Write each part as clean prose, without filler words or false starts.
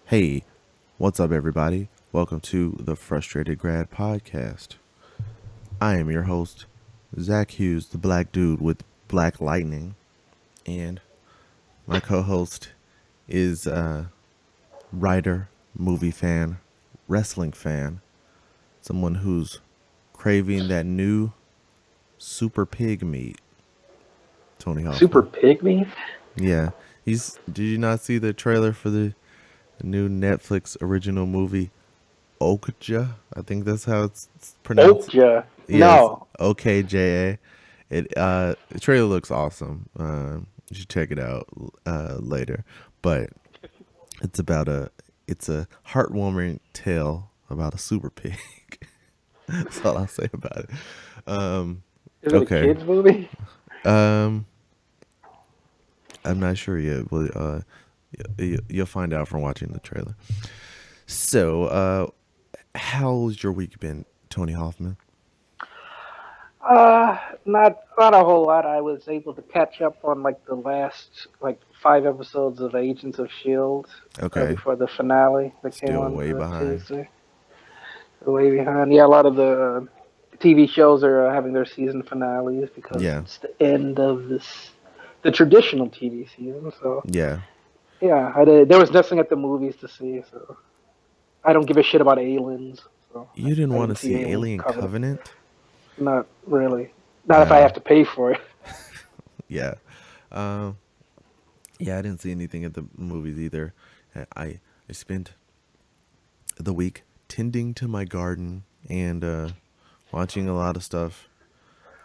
Hey, what's up, everybody? Welcome to the Frustrated Grad podcast. I am your host, Zach Hughes, the black dude with black lightning, and my co-host is writer, movie fan, wrestling fan, someone who's craving that new super pig meat, Tony Super Hoffman. Pygmy? Yeah, he's. Did you not see the trailer for the new Netflix original movie Okja? I think that's how it's pronounced. Okja? Yes, No. OKJA. The trailer looks awesome. You should check it out later. But it's about it's a heartwarming tale about a super pig. That's all I'll say about it. Um, Is it a okay. kids movie? Um, I'm not sure yet. But you'll find out from watching the trailer. So, how's your week been, Tony Hoffman? Not a whole lot. I was able to catch up on like the last like 5 episodes of Agents of Shield Okay, before the finale that came still on way behind. Tuesday. Way behind. Yeah, a lot of the TV shows are having their season finales because Yeah, it's the end of the traditional TV season. So yeah. yeah, I did. There was nothing at the movies to see, so I don't give a shit about aliens. So You didn't I want to didn't see see Alien Alien Covenant. Covenant? Not really. Not if I Uh, have to pay for it. yeah. Um, yeah, I didn't see anything at the movies either. I spent the week tending to my garden and watching a lot of stuff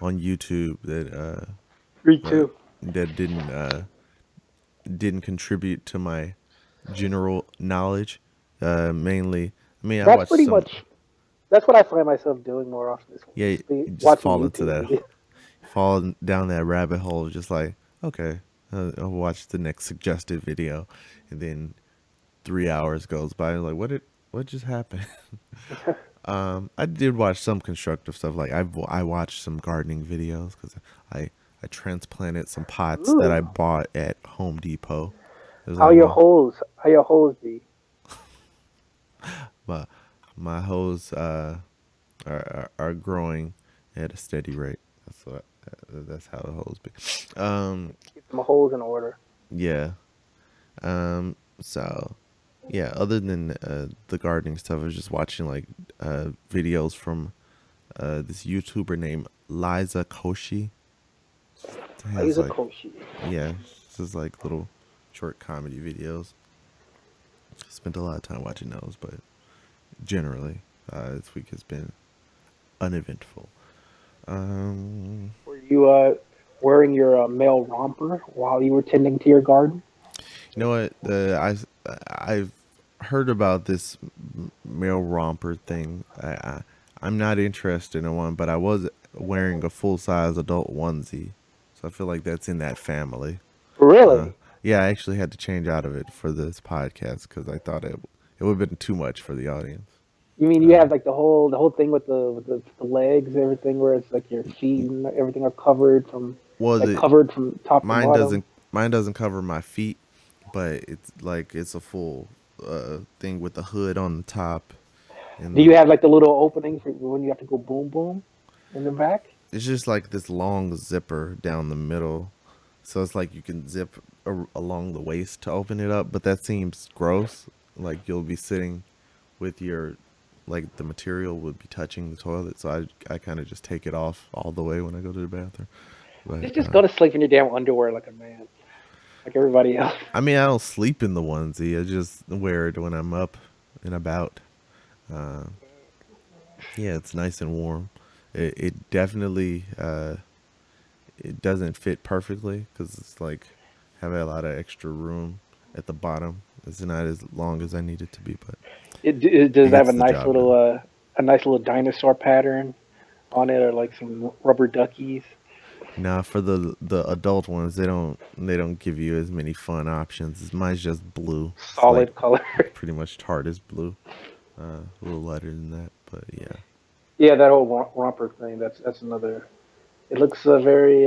on YouTube Me uh, too. that didn't contribute to my general knowledge. Mainly, I mean, I That's watched pretty some. much. That's what I find myself doing more often. Is Yeah, just be you just watching fall into YouTube that, videos. fall down that rabbit hole. Just like, okay, I'll watch the next suggested video, and then 3 hours goes by. And like, what just happened? I did watch some constructive stuff. Like I watched some gardening videos because I I transplanted some pots that I Ooh, bought at Home Depot. It was how like, your well, holes? How your holes be? my my hoes are growing at a steady rate. That's how the hoes be. Get some holes in order. Yeah. So yeah, other than the gardening stuff, I was just watching like videos from this YouTuber named Liza Koshy. It has Laser like, Koshi. yeah, this is like little short comedy videos. Spent a lot of time watching those, but generally, this week has been uneventful. Um, Were you wearing your male romper while you were tending to your garden? you know what? I've heard about this male romper thing. I'm not interested in one, but I was wearing a full size adult onesie, so I feel like that's in that family. Uh, Really? yeah, I actually had to change out of it for this podcast because I thought it would have been too much for the audience. You mean you Uh, have like the whole thing with the legs, everything where it's like your feet and everything are covered from well, like covered from top to mine bottom. doesn't cover my feet, but it's like it's a full thing with the hood on the top and Do you have like the little opening for when you have to go boom boom in the back? it's just like this long zipper down the middle. So it's like you can zip along the waist to open it up, but that seems gross. Like you'll be sitting with your like the material would be touching the toilet, so I kind of just take it off all the way when I go to the bathroom. But Just go to sleep in your damn underwear like a man, like everybody else. I mean, I don't sleep in the onesie. I just wear it when I'm up and about. Uh, yeah, it's nice and warm. It definitely it doesn't fit perfectly because it's like have a lot of extra room at the bottom. It's not as long as I need it to be, but It it does have gets the job done. a nice little dinosaur pattern on it, or like some rubber duckies. Now for the adult ones, they don't give you as many fun options. Mine's just blue. It's like Solid color. pretty much TARDIS blue. A little lighter than that, but yeah, Yeah, that whole romper thing. That's another. It looks very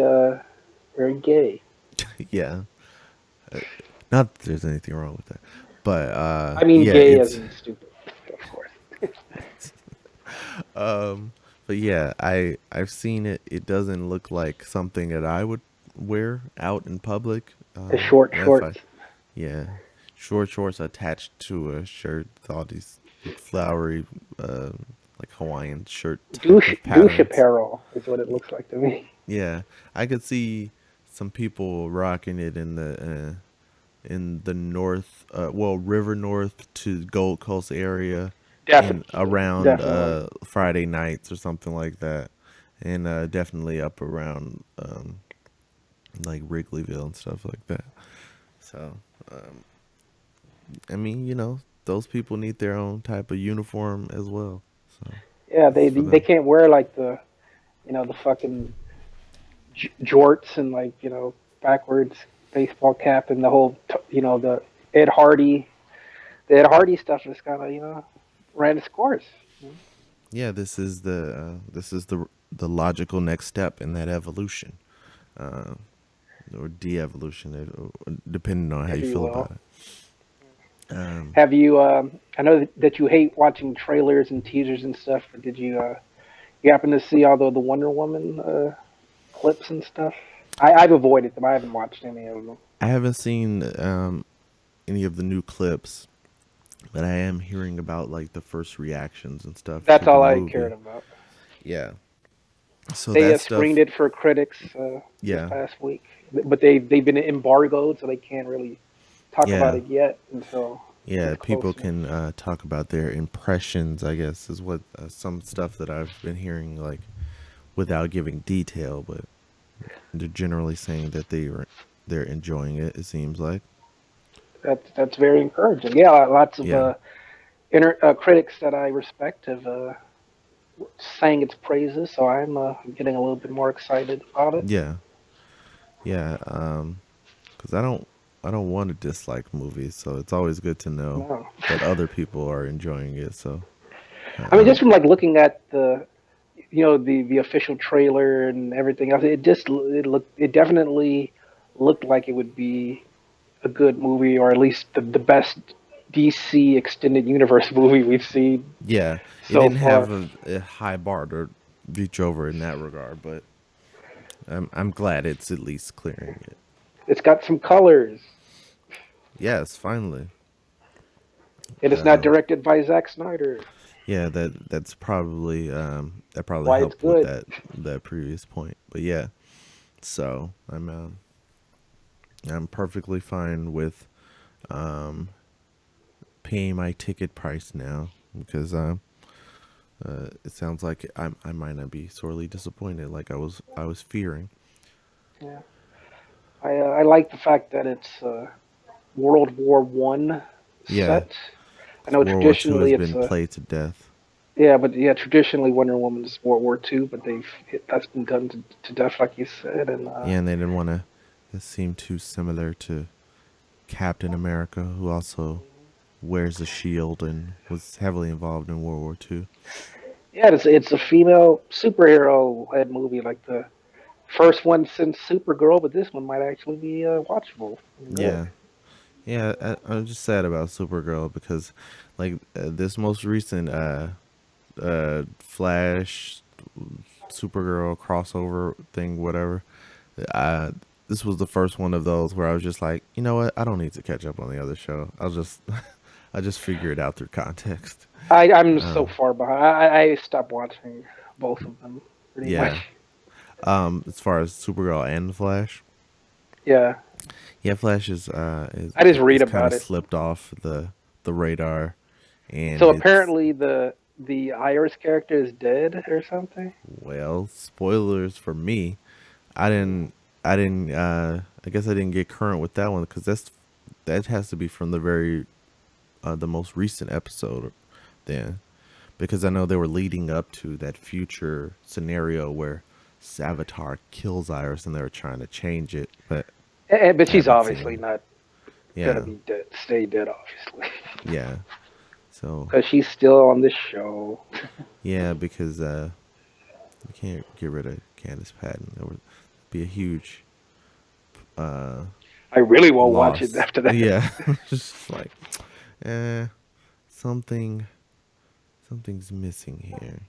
gay. yeah. Not that there's anything wrong with that. But I mean, yeah, gay it's as in stupid, of course. um, but yeah, I've seen it. It doesn't look like something that I would wear out in public. The short If I shorts. Yeah, short shorts attached to a shirt with all these big flowery, uh, like Hawaiian shirt type of Douche patterns. apparel is what it looks like to me. Yeah, I could see some people rocking it in the north, well, River North to Gold Coast area, in Definitely, around definitely. Friday nights or something like that, and definitely up around like Wrigleyville and stuff like that. So, I mean, those people need their own type of uniform as well. So Yeah, it's for they them. can't wear like the fucking jorts and like backwards baseball cap and the whole the Ed Hardy the Ed Hardy stuff is kind of ran its course. Yeah, this is the logical next step in that evolution, uh, or de-evolution, depending on how If you you feel will. about it. Um, Have you? I know that you hate watching trailers and teasers and stuff, but did you? You happen to see all the Wonder Woman clips and stuff? I've avoided them. I haven't watched any of them. I haven't seen any of the new clips, but I am hearing about like the first reactions and stuff to That's the all I cared movie. about. Yeah, so They that screened stuff. it for critics this Yeah, past week, but they've been embargoed, so they can't really talk about yeah, it yet until it yeah. gets People closer. can talk about their impressions. I guess is what some stuff that I've been hearing, like without giving detail, but they're generally saying that they're enjoying it. It seems like. That's very encouraging. Yeah, lots of Yeah, critics that I respect have sang its praises, so I'm getting a little bit more excited about it. yeah, yeah. Because I don't want to dislike movies, so it's always good to know No. that other people are enjoying it. So, I mean, just um, from like looking at the official trailer and everything else, it definitely looked like it would be a good movie, or at least the best DC extended universe movie we've seen yeah, it so didn't have far. a high bar to reach over in that regard, but I'm glad it's at least clearing it. It's got some colors, Yes, finally. and it's not Um, directed by Zack Snyder. yeah, that probably Why it's helped with good. that previous point. But yeah, so I'm perfectly fine with um paying my ticket price now because it sounds like I might not be sorely disappointed like I was fearing. Yeah, I like the fact that it's World War I Yeah, set. I know World War II has traditionally it's been a played to death. yeah, but yeah, traditionally Wonder Woman's World War II, but that's been done to death, like you said, and Yeah, and they didn't want to it seemed too similar to Captain America, who also wears a shield and was heavily involved in World War II. yeah, it's a female superhero led movie, like the first one since Supergirl, but this one might actually be watchable and good. Yeah, yeah. I'm just sad about Supergirl because, like, this most recent Flash Supergirl crossover thing, whatever. Uh, this was the first one of those where I was just like, you know what? I don't need to catch up on the other show. I'll just, I just figure it out through context. I'm so Um, far behind. I stopped watching both of them pretty much. yeah. As far as Supergirl and Flash, Yeah, yeah, Flash is I just read is kind about of it. slipped off the radar, and So it's apparently the Iris character is dead or something. well, spoilers for me. I didn't, I guess I didn't get current with that one because that has to be from the most recent episode, then, because I know they were leading up to that future scenario where Savitar kills Iris and they were trying to change it, but But I she's haven't seen obviously it. not gonna Yeah, be dead, stay dead, obviously, yeah. So because she's still on this show. yeah, because you can't get rid of Candace Patton. It would be a huge uh I really won't watch it loss. after that. Yeah, just like eh, something something's missing here.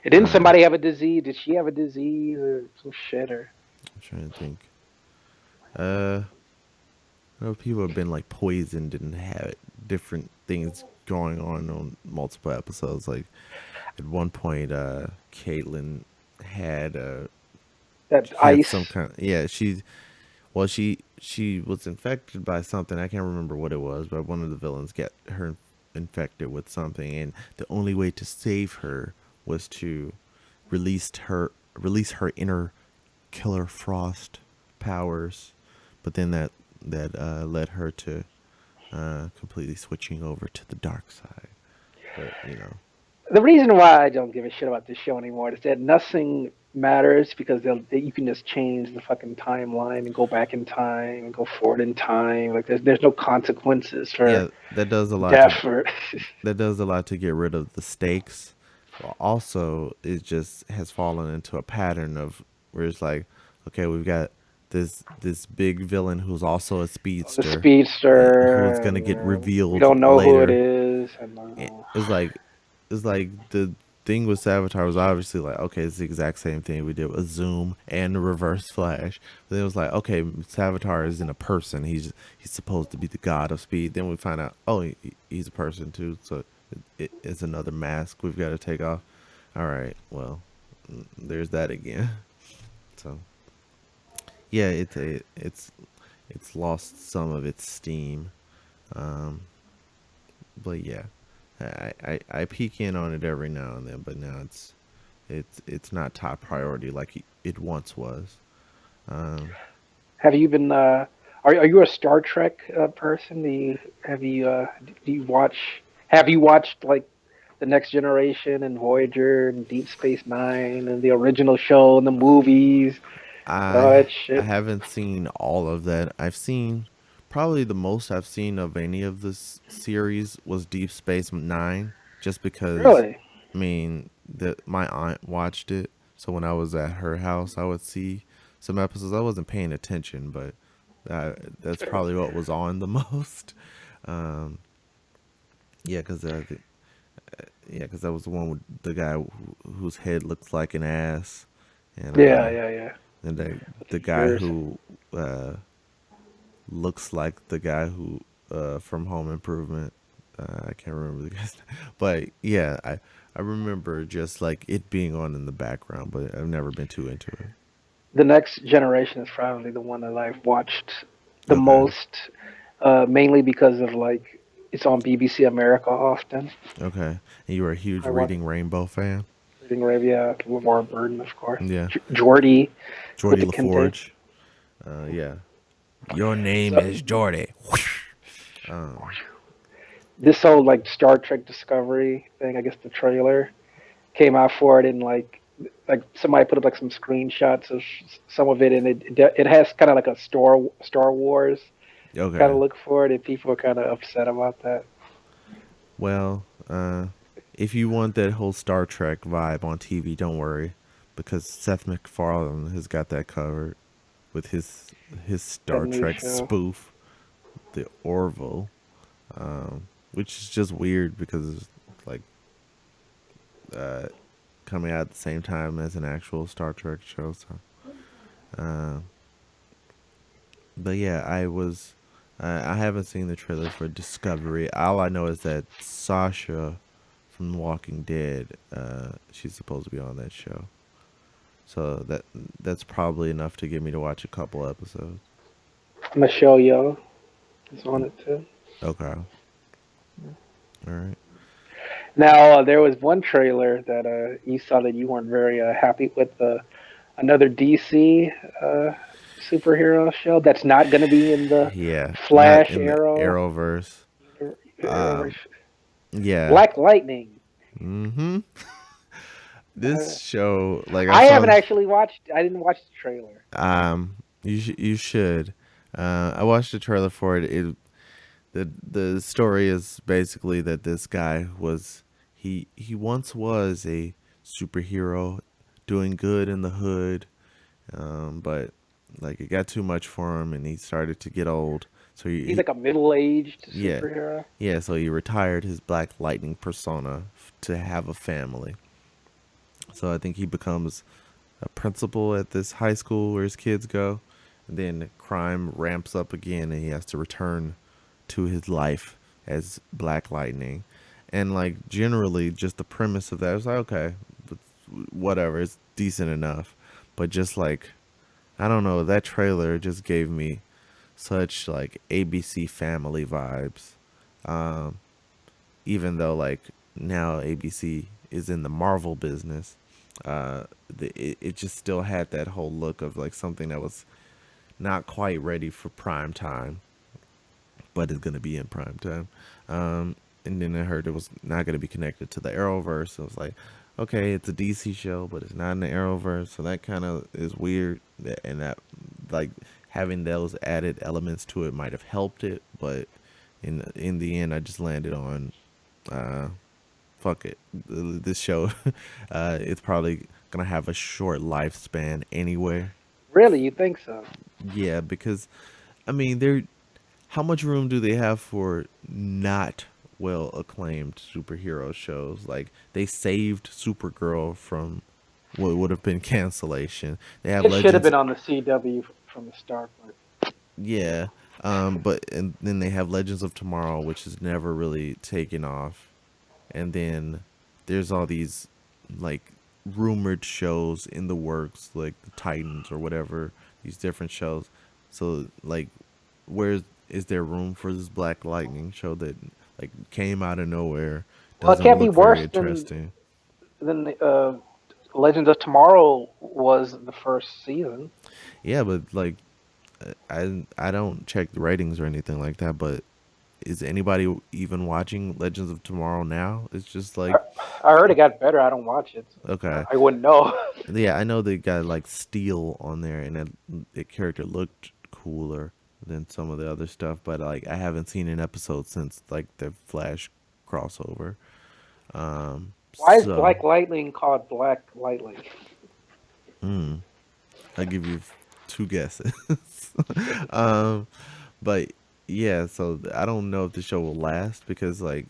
Didn't Uh, somebody have a disease? Did she have a disease or some shit? Or I'm trying to think. Uh, I know people have been like poisoned and had different things going on multiple episodes. Like at one point, Caitlyn had that she had some ice? kind. Yeah, she was infected by something. I can't remember what it was, but one of the villains got her infected with something, and the only way to save her was to release her inner Killer Frost powers. But then that led her to completely switching over to the dark side. But The reason why I don't give a shit about this show anymore is that nothing matters because you can just change the fucking timeline and go back in time and go forward in time. Like there's no consequences for yeah, that does a lot to death or get rid of the stakes. But also, it just has fallen into a pattern of where it's like, okay, we've got this big villain who's also a the speedster, who's speedster gonna and get we revealed don't know who it later. is and It's like the thing with Savitar was obviously like, okay, it's the exact same thing we did with Zoom and Reverse Flash. But then it was like, okay, Savitar isn't a person. He's supposed to be the god of speed. Then we find out, oh, he's a person too. So it's another mask we've got to take off. All right, well, there's that again. So yeah, it's lost some of its steam. Um, but yeah, I peek in on it every now and then, but now it's not top priority like it once was. Um, have you been are you a Star Trek person? Do you watch have you watched like the Next Generation and Voyager and Deep Space Nine and the original show and the movies and all I that I shit? haven't seen all of that. I've seen probably the most I've seen of any of this series was Deep Space Nine, just because Really? I mean that my aunt watched it, so when I was at her house, I would see some episodes. I wasn't paying attention, but that's probably what was on the most. Um, yeah, because yeah, because that was the one with the guy whose head looks like an ass, and Yeah, yeah, yeah. the guy Years. who uh, looks like the guy who from Home Improvement. I can't remember the guy's name, but yeah, I remember just like it being on in the background, but I've never been too into it. The Next Generation is probably the one that I've watched the Okay, most, mainly because of like it's on BBC America often. okay, and you were a huge I watch Reading Rainbow fan. Reading Arabia, LeVar Burton, of course. Yeah, Geordie with Jordy the kente. LaForge. Yeah, your name So is Jordy. Um, this whole like Star Trek Discovery thing, I guess the trailer came out for it, and like somebody put up like some screenshots of some of it, and it has kind of like a Star Wars kind of okay, look for it, and people are kind of upset about that. well, if you want that whole Star Trek vibe on TV, don't worry, because Seth MacFarlane has got that covered with his That Star new Trek show. spoof, the Orville, which is just weird because it's like uh, coming out at the same time as an actual Star Trek show. So, uh, but yeah, I haven't seen the trailer for Discovery. All I know is that Sasha from The Walking Dead, she's supposed to be on that show. So that's probably enough to get me to watch a couple episodes. Michelle Yeoh is on it too. Okay. All right. Now there was one trailer that you saw that you weren't very happy with. Another DC superhero show that's not going to be in the Yeah, not Flash in the Arrow. Arrowverse. Arrowverse. Yeah. Black Lightning. Mm-hmm. Uh, This show, like I I saw, haven't actually watched. I didn't watch the trailer. you should. I watched the trailer for it. The story is basically that this guy was he once was a superhero doing good in the hood, but Like it got too much for him, and he started to get old. So He's like a middle-aged yeah, superhero. yeah. So he retired his Black Lightning persona to have a family. So I think he becomes a principal at this high school where his kids go. And then crime ramps up again, and he has to return to his life as Black Lightning. And like generally, just the premise of that is like okay, whatever, it's decent enough. But just like I don't know, that trailer just gave me such like ABC Family vibes. Um, Even though like now ABC is in the Marvel business, it just still had that whole look of like something that was not quite ready for prime time, but is going to be in prime time. And then I heard it was not going to be connected to the Arrowverse. So it was like, okay, it's a DC show, but it's not in the Arrowverse, so that kind of is weird. And that like having those added elements to it might have helped it, but in the end, I just landed on uh, fuck it. This show, it's probably gonna have a short lifespan anyway. Really, you think so? Yeah, because I mean, they're how much room do they have for not well acclaimed superhero shows? Like they saved Supergirl from what would have been cancellation. They have It should have Legends, been on the CW from the start, but yeah, but and then they have Legends of Tomorrow, which has never really taken off. And then there's all these like rumored shows in the works, like the Titans or whatever, these different shows. So like, where is there room for this Black Lightning show that like came out of nowhere, well, it doesn't can't be look very worse than interesting? the Legends of Tomorrow was the first season. Yeah, but like I don't check the ratings or anything like that, but is anybody even watching Legends of Tomorrow now? It's just I, like I heard it got better. I don't watch it. okay, I wouldn't know. yeah, I know they got like Steel on there, and the character looked cooler than some of the other stuff. But like, I haven't seen an episode since like the Flash crossover. Why is So Black Lightning called Black Lightning? I'll give you two guesses. um, but yeah, so I don't know if the show will last because like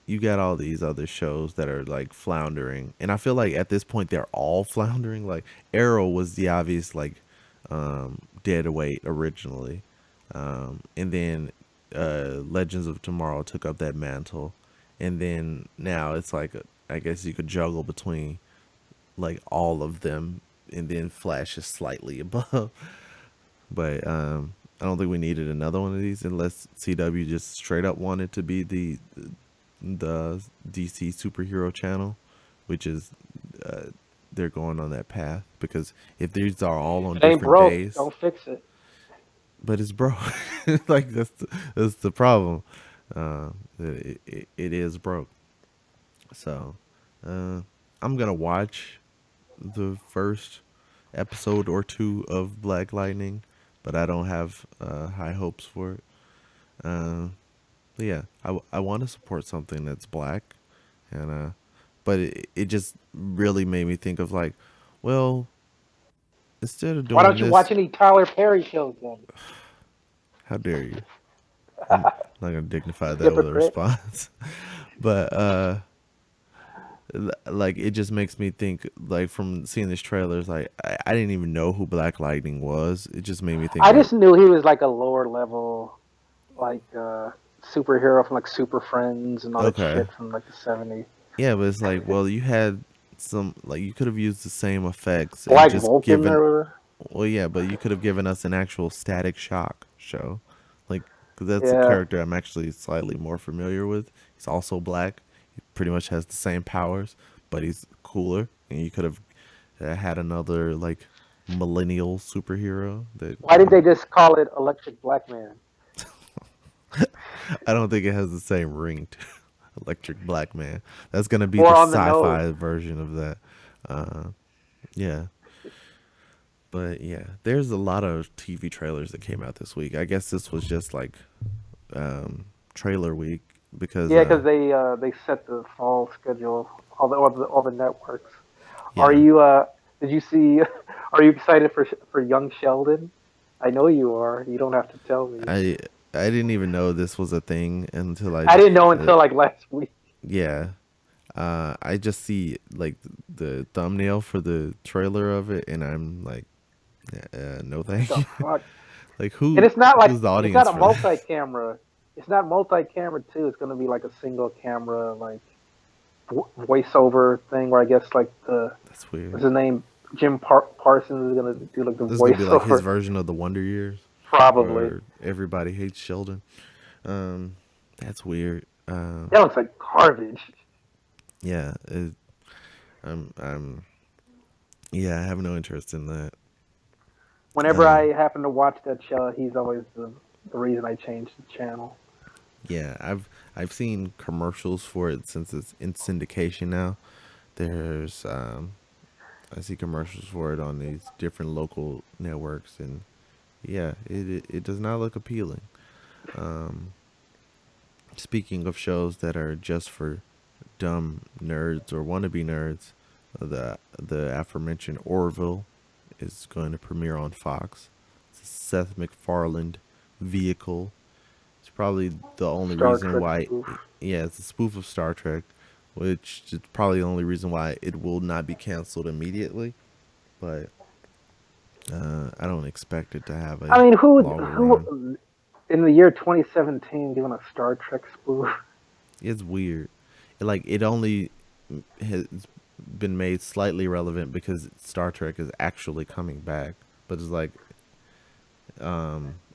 you got all these other shows that are like floundering, and I feel like at this point they're all floundering. Like Arrow was the obvious like dead weight originally, and then Legends of Tomorrow took up that mantle, and then now it's like I guess you could juggle between like all of them, and then Flash is slightly above. But I don't think we needed another one of these unless CW just straight up wanted to be the DC superhero channel, which is uh, they're going on that path because if these are all If on it ain't different broke, days, don't fix it. but it's broke. Like that's the problem. It is broke. So uh, I'm gonna watch the first episode or two of Black Lightning, but I don't have high hopes for it. Uh, but yeah, I want to support something that's black, and but it just really made me think of like, well, instead of Why doing don't you watch this, any Tyler Perry shows then? how dare you? I'm not gonna dignify that with a Hypocrite. response, but like it just makes me think like from seeing this trailer, it's like I didn't even know who Black Lightning was. It just made me think I like, just knew he was like a lower level, like superhero from like Super Friends and all that okay, shit from like the '70s. yeah, but it's like, well, you had some like you could have used the same effects and Black just Vulcan given. or Well, yeah, but you could have given us an actual Static Shock show, like because that's a yeah. character I'm actually slightly more familiar with. He's also black. He pretty much has the same powers, but he's cooler. And you could have had another like millennial superhero that Why did they just call it Electric Black Man? I don't think it has the same ring to Electric Black Man. That's gonna be the More on the nose. sci-fi version of that. Uh, yeah, but yeah, there's a lot of TV trailers that came out this week. I guess this was just like trailer week because Yeah, because they set the fall schedule, all the networks. Are yeah, you did you see? Are you excited for Young Sheldon? I know you are. You don't have to tell me. I I didn't even know this was a thing until I I just didn't know until like last week. yeah. I just see like the thumbnail for the trailer of it, and I'm like, no, What thank the you. fuck? Like And it's not like who's the it's not audience a for that? multi-camera. It's not multi-camera too. It's gonna be like a single camera, like voiceover thing where I guess like the That's weird. what's his name, Parsons is gonna do like the This is gonna be like his voiceover. version of the Wonder Years, Probably. or Everybody Hates Sheldon. Um, that's weird. That looks like garbage. Yeah, I'm yeah, I have no interest in that. Whenever Uh, I happen to watch that show, he's always the reason I changed the channel. yeah, I've seen commercials for it since it's in syndication now. There's I see commercials for it on these different local networks, and yeah, it does not look appealing. Um, Speaking of shows that are just for dumb nerds or wannabe nerds, the aforementioned Orville is going to premiere on Fox. It's a Seth MacFarlane vehicle. It's probably the only Star reason Trek why. spoof. Yeah, it's a spoof of Star Trek, which is probably the only reason why it will not be canceled immediately. But I don't expect it to have I a mean, longer run. who in the year 2017 doing a Star Trek spoof? It's weird. It only has been made slightly relevant because Star Trek is actually coming back. But it's like,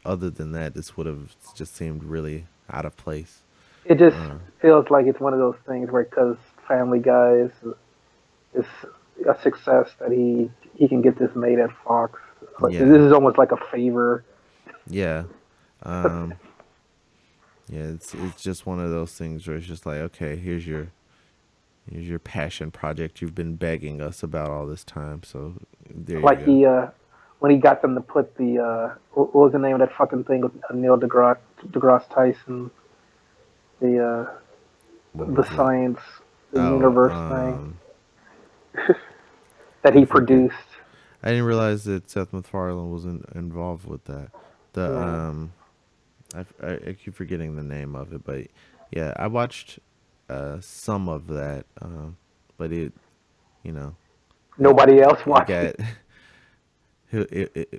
other than that, this would have just seemed really out of place. It just Uh, feels like it's one of those things where because Family Guy is a success that he can get this made at Fox. But this yeah, is almost like a favor. yeah, um, yeah. It's just one of those things where it's just like, okay, here's your passion project you've been begging us about all this time. So there you Like go. he when he got them to put the what was the name of that fucking thing with Neil deGrasse Tyson, the What the was it? science, the Oh, universe thing that I he forget. produced. I didn't realize that Seth MacFarlane was involved with that. The Yeah. I keep forgetting the name of it, but yeah, I watched some of that, but you know, it Nobody else it watched it. got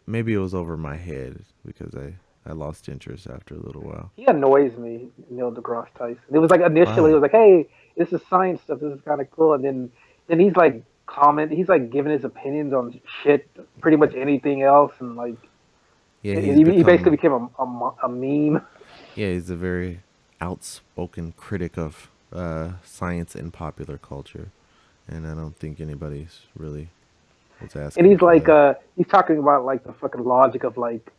maybe it was over my head because I lost interest after a little while. He annoys me, Neil deGrasse Tyson. It was like initially it Why? was like, hey, this is science stuff. This is kind of cool, and then he's like he's like giving his opinions on shit, pretty much anything else, and like Yeah, he basically became a meme. he's a very outspoken critic of science and popular culture, and I don't think anybody's really was And asking he's for like that. he's talking about like the fucking logic of like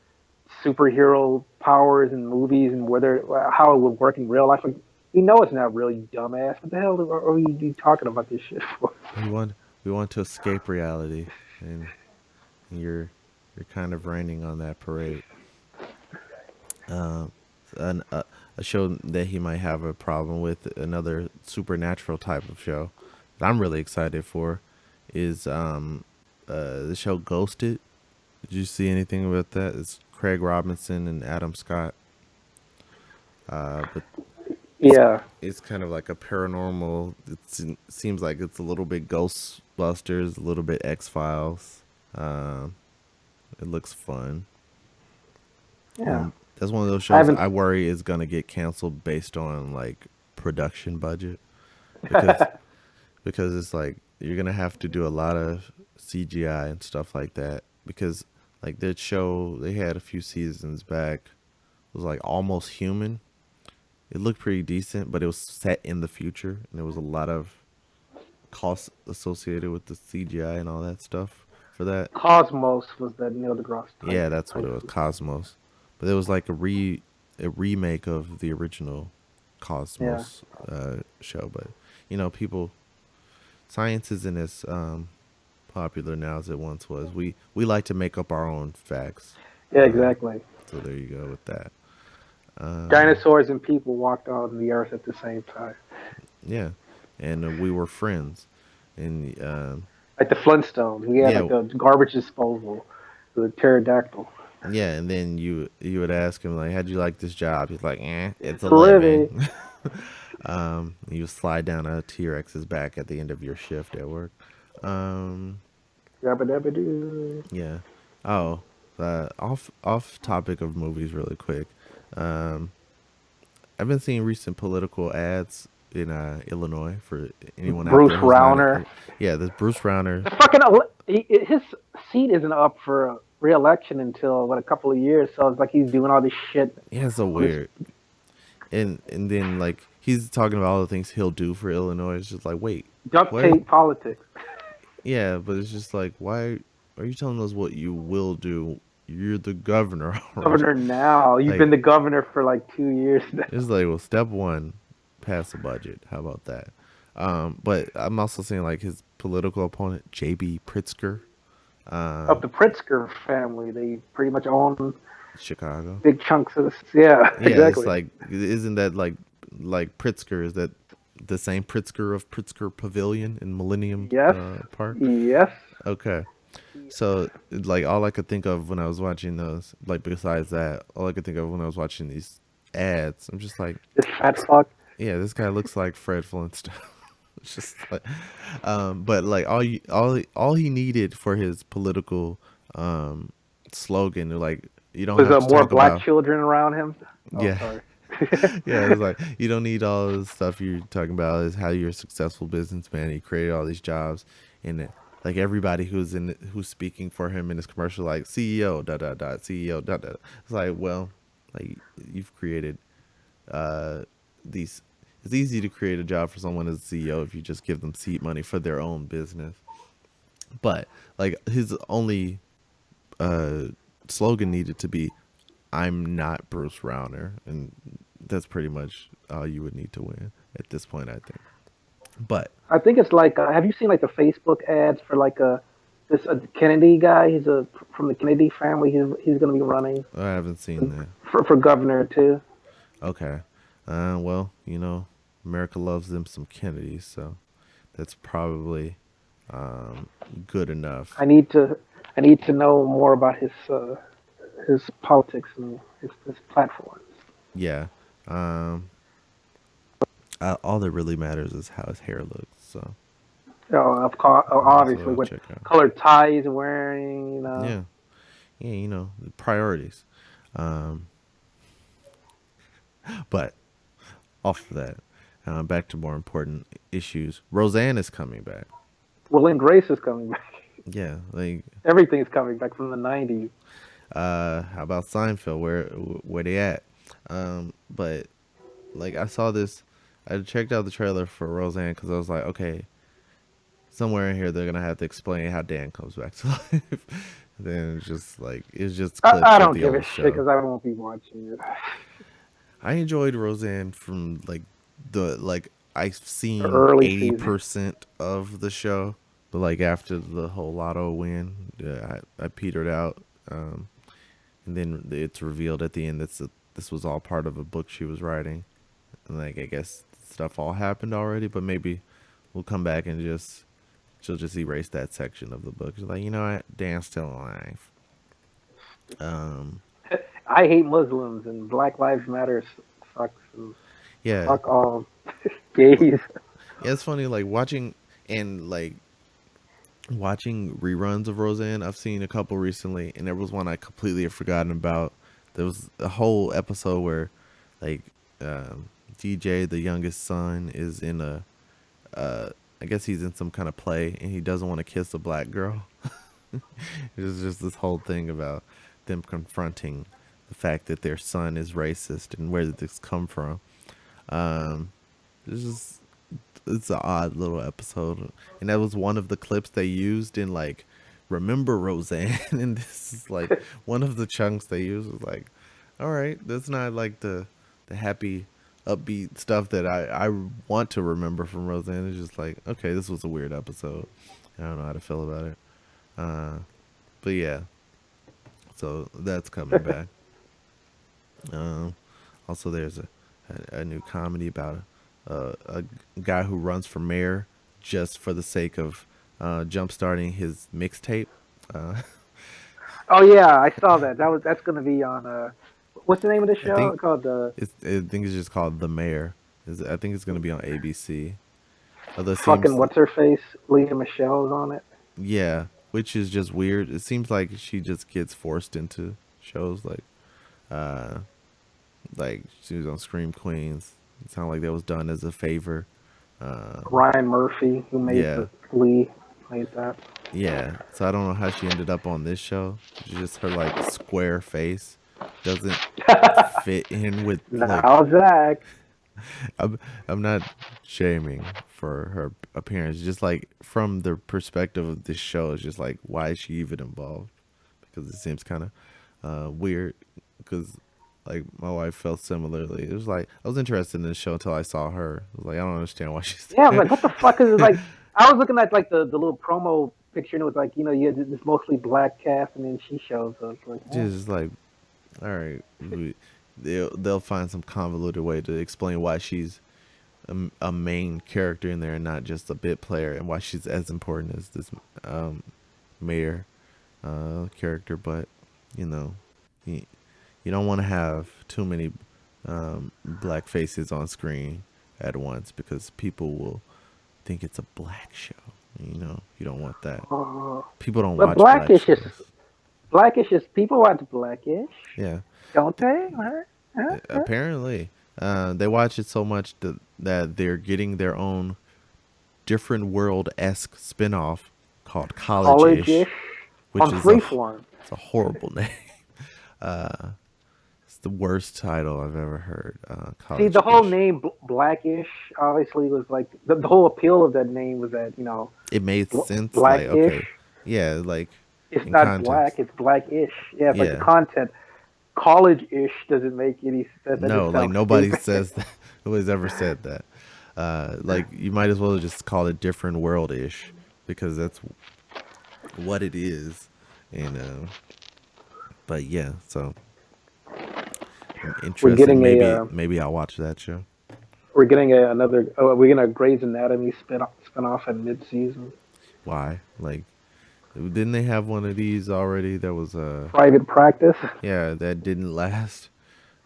superhero powers in movies and whether how it would work in real life. Like, you know it's not real, you dumbass. What the hell are you talking about this shit for? We want we want to escape reality, and you're you're kind of raining on that parade. Um, an, a show that he might have a problem with, another supernatural type of show that I'm really excited for, is the show Ghosted. Did you see anything about that? It's Craig Robinson and Adam Scott. But Yeah, it's kind of like a paranormal. Seems like it's a little bit Ghostbusters, a little bit X Files. Um, it looks fun. yeah. That's one of those I shows haven't. I worry is gonna get canceled based on like production budget, because it's like you're gonna have to do a lot of CGI and stuff like that, because like that show they had a few seasons back was like Almost Human. It looked pretty decent, but it was set in the future, and there was a lot of costs associated with the CGI and all that stuff for that. Cosmos was that Neil deGrasse Yeah, that's what it was, Tyson. Cosmos. But it was like a remake of the original Yeah, Cosmos show. But people, science isn't as popular now as it once was. We like to make up our own facts. yeah, Uh, exactly. so there you go with that. Dinosaurs and people walked on the earth at the same time, Yeah, and we were friends, and like the Flintstones. We had yeah, like a garbage disposal, the pterodactyl. Yeah, and then you would ask him like, "How'd you like this job?" He's like, it's It's a a living. living." You slide down a T Rex's back at the end of your shift at work. Um, Yabba dabba doo. yeah. Oh, off topic of movies, really quick. Um, I've been seeing recent political ads in Illinois for anyone out Bruce there who's not. Rauner. Yeah, this Bruce Rauner. The fucking his seat isn't up for re-election until what a couple of years. So it's like he's doing all this shit Yeah, so on this weird. And then like he's talking about all the things he'll do for Illinois. It's just like, wait, duct what? tape politics. Yeah, but it's just like, why are you telling us what you will do? You're the governor already. Governor now. You've Like, been the governor for like 2 years now. it's like, well, step one, pass the budget. How about that? But I'm also seeing like his political opponent, J.B. Pritzker, Of the Pritzker family, they pretty much own Chicago. big chunks of this. Yeah, Yeah, it's exactly. like, isn't that like Pritzker? Is that the same Pritzker of Pritzker Pavilion in Millennium Yes, Park? yes. Okay. So like all I could think of when I was watching those, like besides that, all I could think of when I was watching these ads, I'm just like, This fat fuck. yeah, this guy looks like Fred Flintstone. It's just like, but like all he needed for his political slogan, like you don't Was have there to more talk black about, children around him? Oh, yeah, sorry. yeah, it's like you don't need all the stuff you're talking about is how you're a successful businessman. He created all these jobs, and like everybody who's speaking for him in his commercial, like CEO dot dot dot CEO dot dot. It's like, well, like you've created these. It's easy to create a job for someone as a CEO if you just give them seat money for their own business. But like his only uh, slogan needed to be, "I'm not Bruce Rauner," and that's pretty much all you would need to win at this point, I think. But I think it's like, have you seen like the Facebook ads for like a Kennedy guy? He's a from the Kennedy family. He's going to be running I haven't seen that. for governor too. Okay. Well, America loves them some Kennedys, so that's probably good enough. I need to know more about his politics and his platforms. Yeah. Um, all that really matters is how his hair looks. So Of course, that's what obviously, I'll what check out. colored ties he's wearing. Yeah. Yeah. Priorities. Um, but off of that, back to more important issues. Roseanne is coming back. Will and Grace is coming back. Yeah. Like, Everything's coming back from the '90s. how about Seinfeld? Where they at? But like I saw this, I checked out the trailer for Roseanne because I was like, okay, somewhere in here they're gonna have to explain how Dan comes back to life. Then it's just I clips of don't the give a old shit show. because I won't be watching it. I enjoyed Roseanne from like I've The seen early season. 80% of the show, but like after the whole Lotto win, yeah, I petered out. And then it's revealed at the end this was all part of a book she was writing, and like I guess stuff all happened already, but maybe we'll come back and she'll just erase that section of the book. She's like, you know what, Dan's still alive. Um, I hate Muslims and Black Lives Matter sucks. And yeah, fuck all gays. yeah, it's funny like and like watching reruns of Roseanne. I've seen a couple recently, and there was one I completely had forgotten about. There was a whole episode where, like, DJ, the youngest son, is in I guess he's in some kind of play, and he doesn't want to kiss a black girl. It's just this whole thing about them confronting the fact that their son is racist and where did this come from. Um, it's just it's an odd little episode, and that was one of the clips they used in like Remember Roseanne, and this is like one of the chunks they used was like, all right, that's not like the happy upbeat stuff that I want to remember from Roseanne. It's just like, okay, this was a weird episode. I don't know how to feel about it. Uh, but yeah, so that's coming back. Um, Also, there's a new comedy about a guy who runs for mayor just for the sake of jump starting his mixtape. Uh, Oh yeah, I saw that. That's gonna be on what's the name of the I show? think It's called the I think it's just called The Mayor. I think it's gonna be on ABC. Although it fucking seems, what's her face? Leah Michelle's on it. yeah, which is just weird. It seems like she just gets forced into shows uh like she was on Scream Queens. It sounded like that was done as a favor. Uh, Ryan Murphy, who made yeah, the Lee, made that. yeah. So I don't know how she ended up on this show. It's just her like square face doesn't fit in with like Now Zach. I'm I'm not shaming for her appearance. Just like from the perspective of this show, it's just like why is she even involved? Because it seems kind of weird. Because like my wife felt similarly. It was like I was interested in this show until I saw her. I was like I don't understand why she's Yeah, I was there. like, what the fuck is it like? I was looking at like the little promo picture, and it was like, you had this mostly black cast, and then she shows up. Like, oh. Just like all right, they'll find some convoluted way to explain why she's a main character in there and not just a bit player, and why she's as important as this um, mayor character. But you know, you, you don't want to have too many black faces on screen at once because people will think it's a black show. You know, you don't want that. Uh, People don't but watch black shows. Blackish is people watch Blackish, Yeah, don't they? Huh? Huh? Huh? apparently, they watch it so much that they're getting their own different world esque spinoff called College Ish, College-ish which on is Freeform. it's a horrible name. Uh, it's the worst title I've ever heard. See, College the whole Ish. name Blackish obviously was like the whole appeal of that name was that It made sense. Like Blackish. okay, yeah, like It's in not black, context. it's Blackish. Yeah, it's like the Yeah, content. College-ish doesn't make any sense. That no, just like sounds nobody stupid. says that. Nobody's ever said that. Like you might as well just call it different world ish because that's what it is. And but yeah, so I'm We're interested. getting Maybe I'll watch that show. another. Oh, we're getting a Grey's Anatomy spin off in mid-season. Why? Like, didn't they have one of these already? That was Private Practice. yeah, that didn't last.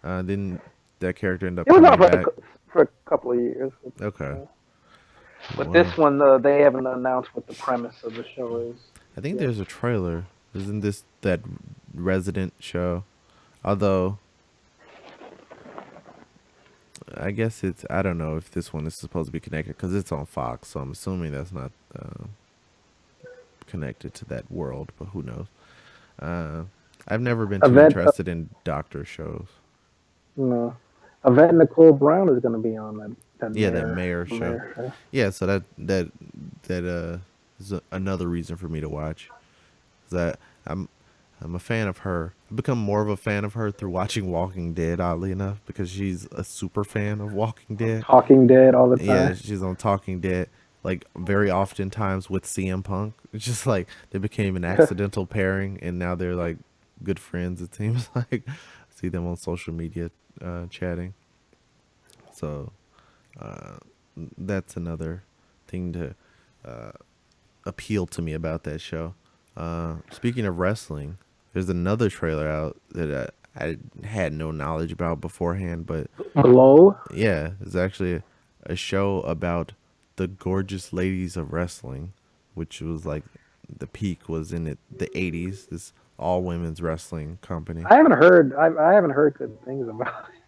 Didn't that character end up It was on coming back? for a couple of years. Okay. But Well, this one, they haven't announced what the premise of the show is I think yet. there's a trailer. Isn't this that Resident show? Although I guess it's I don't know if this one is supposed to be connected because it's on Fox, so I'm assuming that's not connected to that world. But who knows? Uh, I've never been too Event, interested in doctor shows. no, Event Nicole Brown is going to be on that Yeah, that mayor show. mayor show. Yeah, so that is another reason for me to watch. That I'm a fan of her. I've become more of a fan of her through watching Walking Dead, oddly enough, because she's a super fan of Walking Dead. Talking Dead all the Yeah, time. she's on Talking Dead like very often times with CM Punk. It's just like they became an accidental pairing, and now they're like good friends. It seems like I see them on social media chatting. So uh, that's another thing to appeal to me about that show. Speaking of wrestling, there's another trailer out that I had no knowledge about beforehand, but Glow. yeah, it's actually a show about the gorgeous ladies of wrestling, which was like the peak was in the 80s. This all women's wrestling company. I haven't heard good things about it.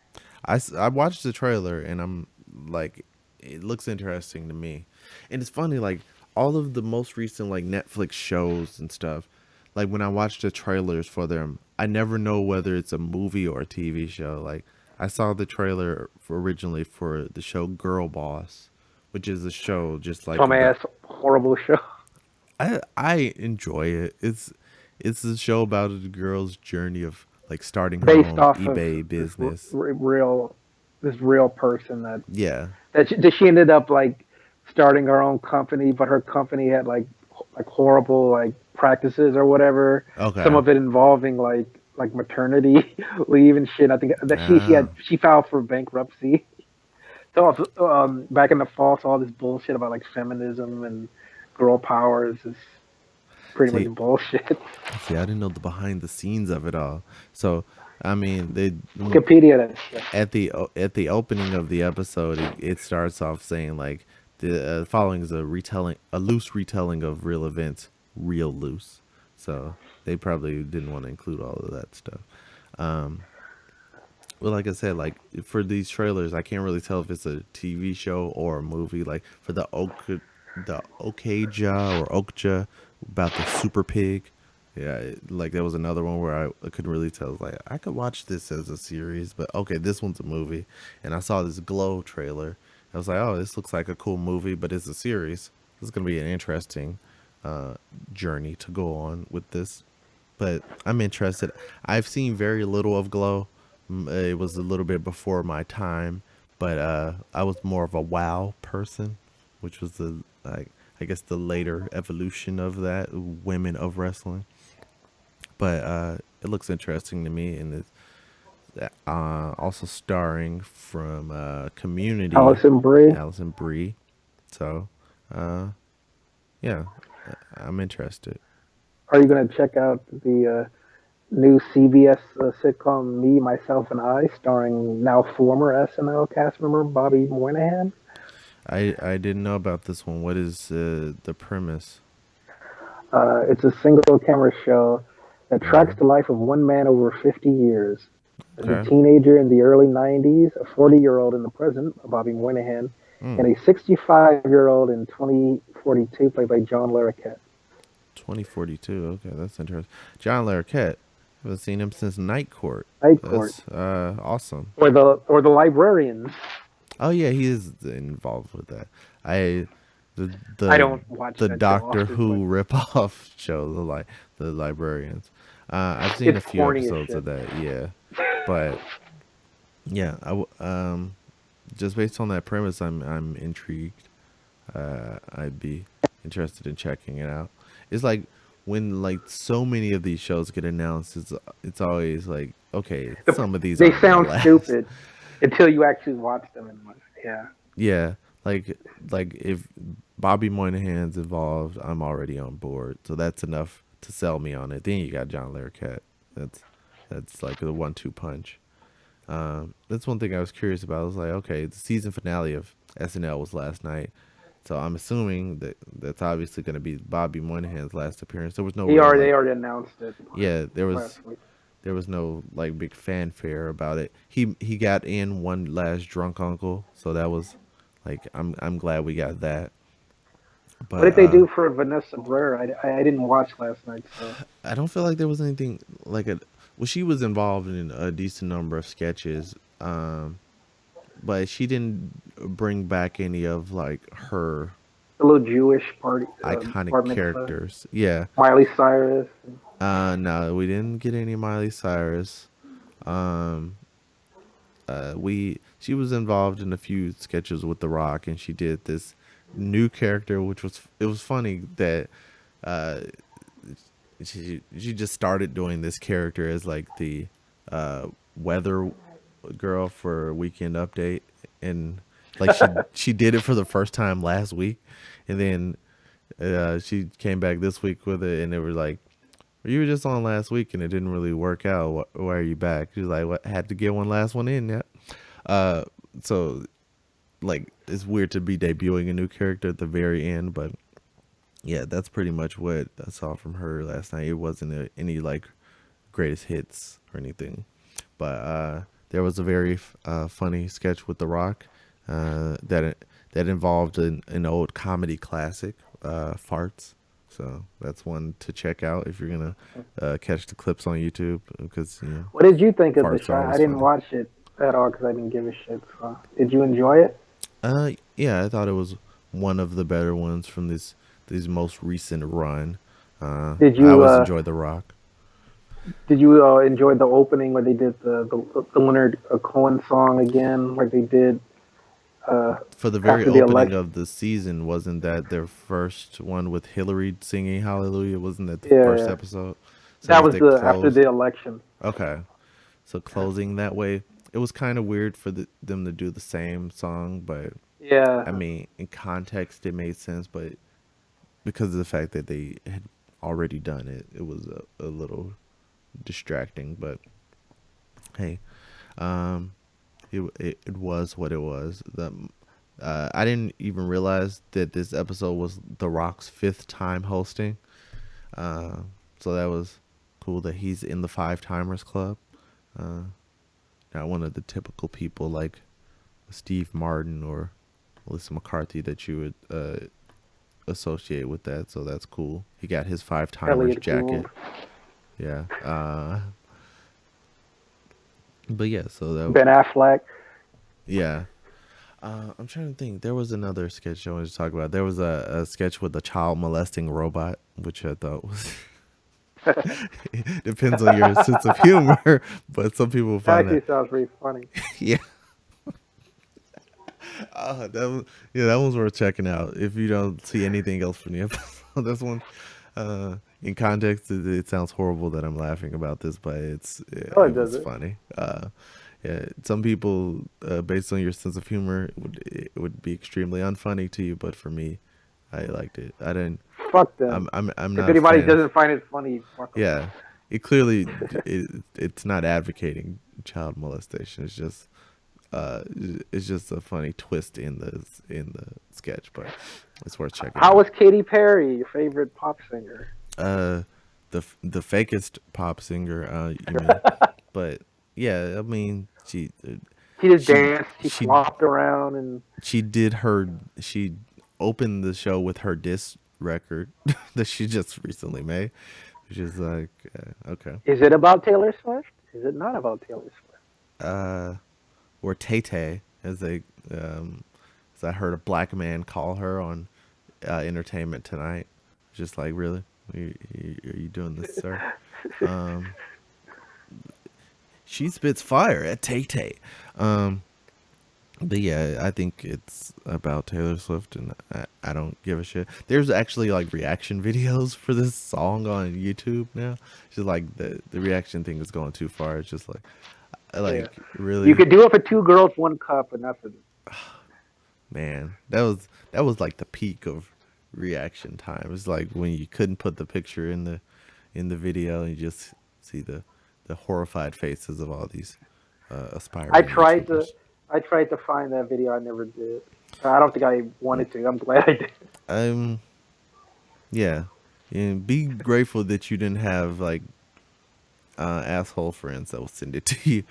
I watched the trailer and I'm like, it looks interesting to me. And it's funny, like all of the most recent like Netflix shows and stuff, like when I watch the trailers for them, I never know whether it's a movie or a TV show. Like I saw the trailer originally for the show Girl Boss, which is a show just like Some about ass horrible show. I enjoy it. It's a show about a girl's journey of like starting her Based own off of eBay this business. real person Yeah. that she ended up like starting her own company, but her company had like horrible like practices or whatever. Some Okay. of it involving like maternity leave and shit. I think that Ah. she filed for bankruptcy. So back in the fall, so all this bullshit about like feminism and girl power is just pretty much See, bullshit. see, I didn't know the behind the scenes of it all. So, I mean, they Wikipedia that shit. at the opening of the episode, it starts off saying like the following is a loose retelling of real events, real loose. So they probably didn't want to include all of that stuff. Um, well, like I said, like for these trailers, I can't really tell if it's a TV show or a movie. Like for the Okja or Okja about the super pig. Yeah, like there was another one where I couldn't really tell. I was like, I could watch this as a series, but okay, this one's a movie. And I saw this Glow trailer. I was like, oh, this looks like a cool movie, but it's a series. This is gonna be an interesting uh, journey to go on with this, but I'm interested. I've seen very little of Glow. It was a little bit before my time, but I was more of a WoW person, which was the like I guess the later evolution of that women of wrestling. But it looks interesting to me, and it's also starring from Community, Allison Brie. Allison Brie. So uh, yeah, I'm interested. Are you gonna check out the new CBS sitcom Me, Myself, and I, starring now former SNL cast member Bobby Moynihan? I didn't know about this one. What is the premise? It's a single camera show that tracks Mm, the life of one man over 50 years. As a okay. teenager in the early 90s, a 40-year-old in the present, Bobby Moynihan, Mm, and a 65-year-old in 2042, played by John Larroquette. 2042. Okay, that's interesting. John Larroquette. I haven't seen him since Night Court. Night Court. That's awesome. Or the librarians. Oh yeah, he is involved with that. I the I the don't watch the that show Doctor often, but Who ripoff show, the librarians. I've seen it's a few corny as episodes shit. of that. Yeah, but yeah, just based on that premise, I'm intrigued. I'd be interested in checking it out. It's like when like so many of these shows get announced, it's always like, okay, some of these They aren't gonna sound last. stupid until you actually watch them. And yeah, Yeah, like if Bobby Moynihan's involved, I'm already on board. So that's enough to sell me on it. Then you got John Larroquette. That's that's like the 1-2 punch. That's one thing I was curious about. I was like, okay, the season finale of SNL was last night, so I'm assuming that that's obviously going to be Bobby Moynihan's last appearance. There was no real they like, already announced it yeah, last week. there was no like big fanfare about it. He got in one last drunk uncle, so that was like I'm glad we got that. What But did they do for Vanessa Blair? I didn't watch last night, so I don't feel like there was anything like a. Well, she was involved in a decent number of sketches, but she didn't bring back any of like her the little Jewish party iconic bar mitzvah, characters. Yeah. Miley Cyrus. No, we didn't get any Miley Cyrus. Um, we she was involved in a few sketches with The Rock, and she did this new character, which was it was funny that uh, she just started doing this character as like the weather girl for Weekend Update, and like she did it for the first time last week, and then she came back this week with it, and they were like, "You were just on last week, and it didn't really work out. Why are you back?" She was like, "What? Had to get one last one in, yeah." Uh, so like it's weird to be debuting a new character at the very end, but yeah, that's pretty much what I saw from her last night. It wasn't any like greatest hits or anything, but there was a very funny sketch with The Rock that involved an old comedy classic, farts. So that's one to check out if you're gonna catch the clips on YouTube because What did you think of the farts show? are I always didn't funny. watch it at all because I didn't give a shit. So, did you enjoy it? Yeah, I thought it was one of the better ones from this most recent run. Did I you always enjoyed The Rock. enjoy the opening where they did the Leonard Cohen song again, like they did For the very after the opening election? of the season, wasn't that their first one with Hillary singing Hallelujah? Wasn't that the Yeah, first yeah. episode? So I That guess was they the after closed. the election. Okay, so closing that way, it was kind of weird for them to do the same song, but Yeah, I mean, in context, it made sense. But because of the fact that they had already done it. It was a little distracting, but hey, um, it was what it was. I didn't even realize that this episode was The Rock's fifth time hosting. Uh, so that was cool that he's in the five timers club. Uh, Not one of the typical people like Steve Martin or Melissa McCarthy that you would associate with that. So that's cool. He got his five timers Elliot Gould. jacket. Yeah. But yeah, so that Ben Affleck. yeah. I'm trying to think. There was another sketch I wanted to talk about. There was a sketch with a child molesting robot, which I thought was depends on your sense of humor, but some people find Actually that sounds pretty funny. yeah. That was, yeah, that one's worth checking out. If you don't see anything else from the episode, this one, in context, it sounds horrible that I'm laughing about this, but No, it it was doesn't. funny. Yeah, some people, based on your sense of humor, it would be extremely unfunny to you, but for me, I liked it. I didn't. Fuck them. I'm If not a anybody fan of. doesn't find it funny, fuck them. Yeah, it clearly it's not advocating child molestation. Uh, it's just a funny twist in the sketch, but it's worth checking How out. was Katy Perry, your favorite pop singer? Uh, the fakest pop singer, you mean? But yeah, I mean She just she danced, she she flopped around, and she she opened the show with her diss record that she just recently made, which is like okay. is it about Taylor Swift? Is it not about Taylor Swift? Uh, or Tay Tay, as they as I heard a black man call her on Entertainment Tonight. Just like, really, are you doing this, sir? Um, she spits fire at Tay Tay. Um, but yeah, I think it's about Taylor Swift, and I don't give a shit. There's actually like reaction videos for this song on YouTube now. It's just like the reaction thing is going too far. It's just Yeah. like You really, could do it for two girls, one cup, and nothing. man. That was like the peak of reaction time. It's like when you couldn't put the picture in the video and you just see the horrified faces of all these I aspiring tried to, YouTubers. I tried to find that video. I never did. I don't think I wanted to. I'm glad I did. Um, yeah, and be grateful that you didn't have like asshole friends that will send it to you.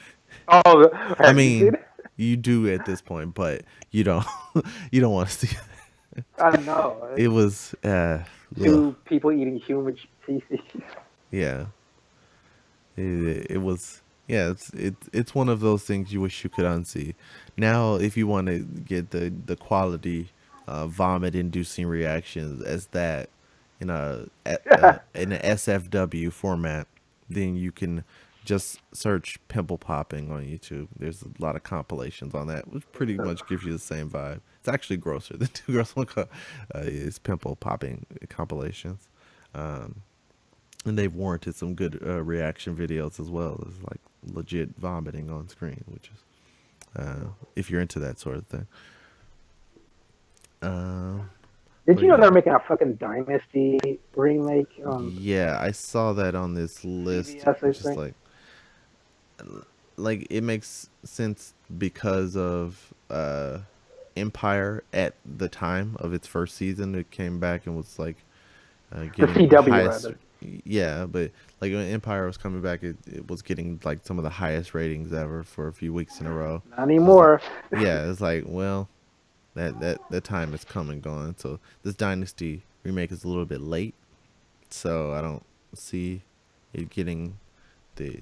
Oh, I have you seen mean, it? you do at this point, but you don't you don't want to see. I know. It was ugh, Two people eating human feces. yeah. It was yeah. It's one of those things you wish you could unsee. Now, if you want to get the quality vomit inducing reactions as that in a SFW format, then you can just search pimple popping on YouTube. There's a lot of compilations on that, which pretty much gives you the same vibe. It's actually grosser than Two Girls One Cup. Is pimple popping compilations. Um, and they've warranted some good reaction videos as well as like legit vomiting on screen, which is if you're into that sort of thing. Um, Did but you know yeah, they're making a fucking Dynasty remake on yeah, I saw that on this list, CBS? I which is think. like it makes sense because of Empire at the time of its first season. It came back and was like The getting the CW highest. rather. Yeah, but like when Empire was coming back, it was getting like some of the highest ratings ever for a few weeks in a row. Not So it's like, anymore. yeah, it's like, well, that time is come and gone. So this Dynasty remake is a little bit late. So I don't see it getting the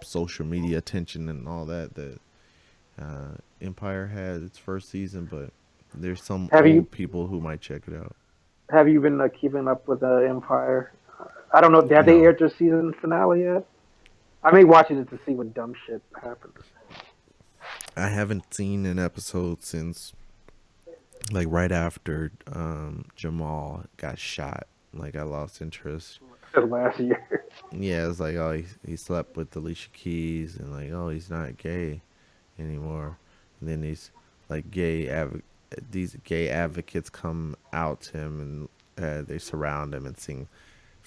social media attention and all that that Empire had its first season. But there's some Have you old people who might check it out. have you been keeping up with Empire? I don't know. Have they No, aired their season finale yet? I may watch it to see what dumb shit happens. I haven't seen an episode since like right after Jamal got shot. Like I lost interest. Last year. Yeah, it's like oh he slept with Alicia Keys and like oh he's not gay anymore. And then these like these gay advocates come out to him and they surround him and sing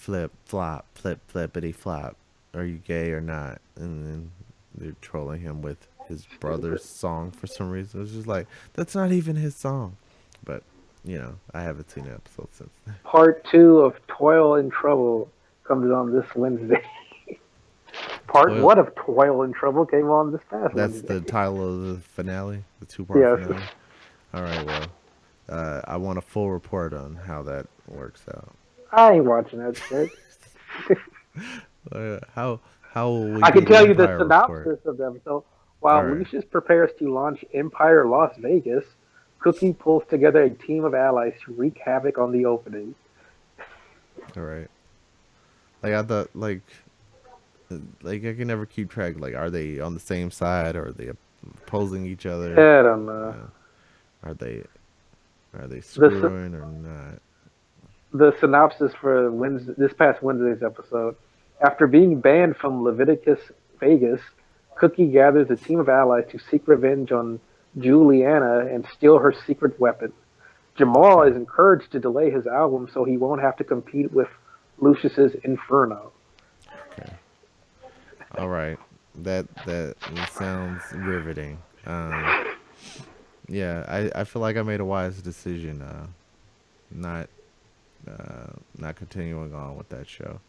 flip, flop, flip, flippity flop. Are you gay or not? And then they're trolling him with his brother's Stupid. song for some reason. It's just like, that's not even his song. But, I haven't seen an episode since then. Part two of Toil and Trouble comes on this Wednesday. Part Toil, one of Toil and Trouble came on this past that's Wednesday. the title of the finale, the two-part Yes, finale. All right, well, I want a full report on how that works out. I ain't watching that shit. How will we I can get an tell you the Empire report? synopsis of them. So All while right, Lucius prepares to launch Empire Las Vegas, Cookie pulls together a team of allies to wreak havoc on the opening. all right. Like I thought, like I can never keep track. Like, are they on the same side, or are they opposing each other? I don't know. Uh, are they The screwing or not? the synopsis for Wednesday, this past Wednesday's episode. After being banned from Leviticus Vegas, Cookie gathers a team of allies to seek revenge on Juliana and steal her secret weapon. Jamal Okay, is encouraged to delay his album so he won't have to compete with Lucius's Inferno. okay, all right. That sounds riveting. Yeah, I feel like I made a wise decision. Not not continuing on with that show.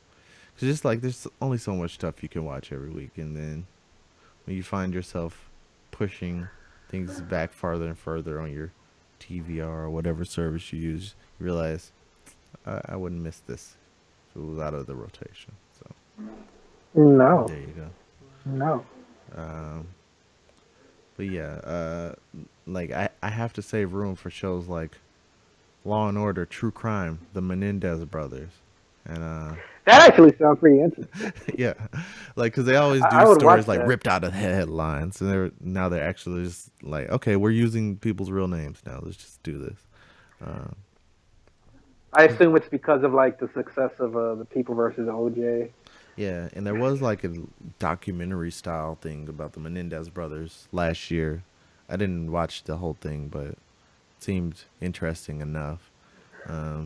Cause just like there's only so much stuff you can watch every week, and then when you find yourself pushing things back farther and further on your TVR or whatever service you use, you realize I wouldn't miss this if it was out of the rotation. So No, there you go. no. Um, but yeah, like I have to save room for shows like Law and Order, True Crime, the Menendez Brothers, and That actually sounds pretty interesting. yeah, like because they always I do would watch stories like that. ripped out of the headlines, and they're actually just like, okay, we're using people's real names now. Let's just do this. Um, I assume it's because of like the success of the People versus OJ. yeah, and there was like a documentary style thing about the Menendez brothers last year. I didn't watch the whole thing, but it seemed interesting enough.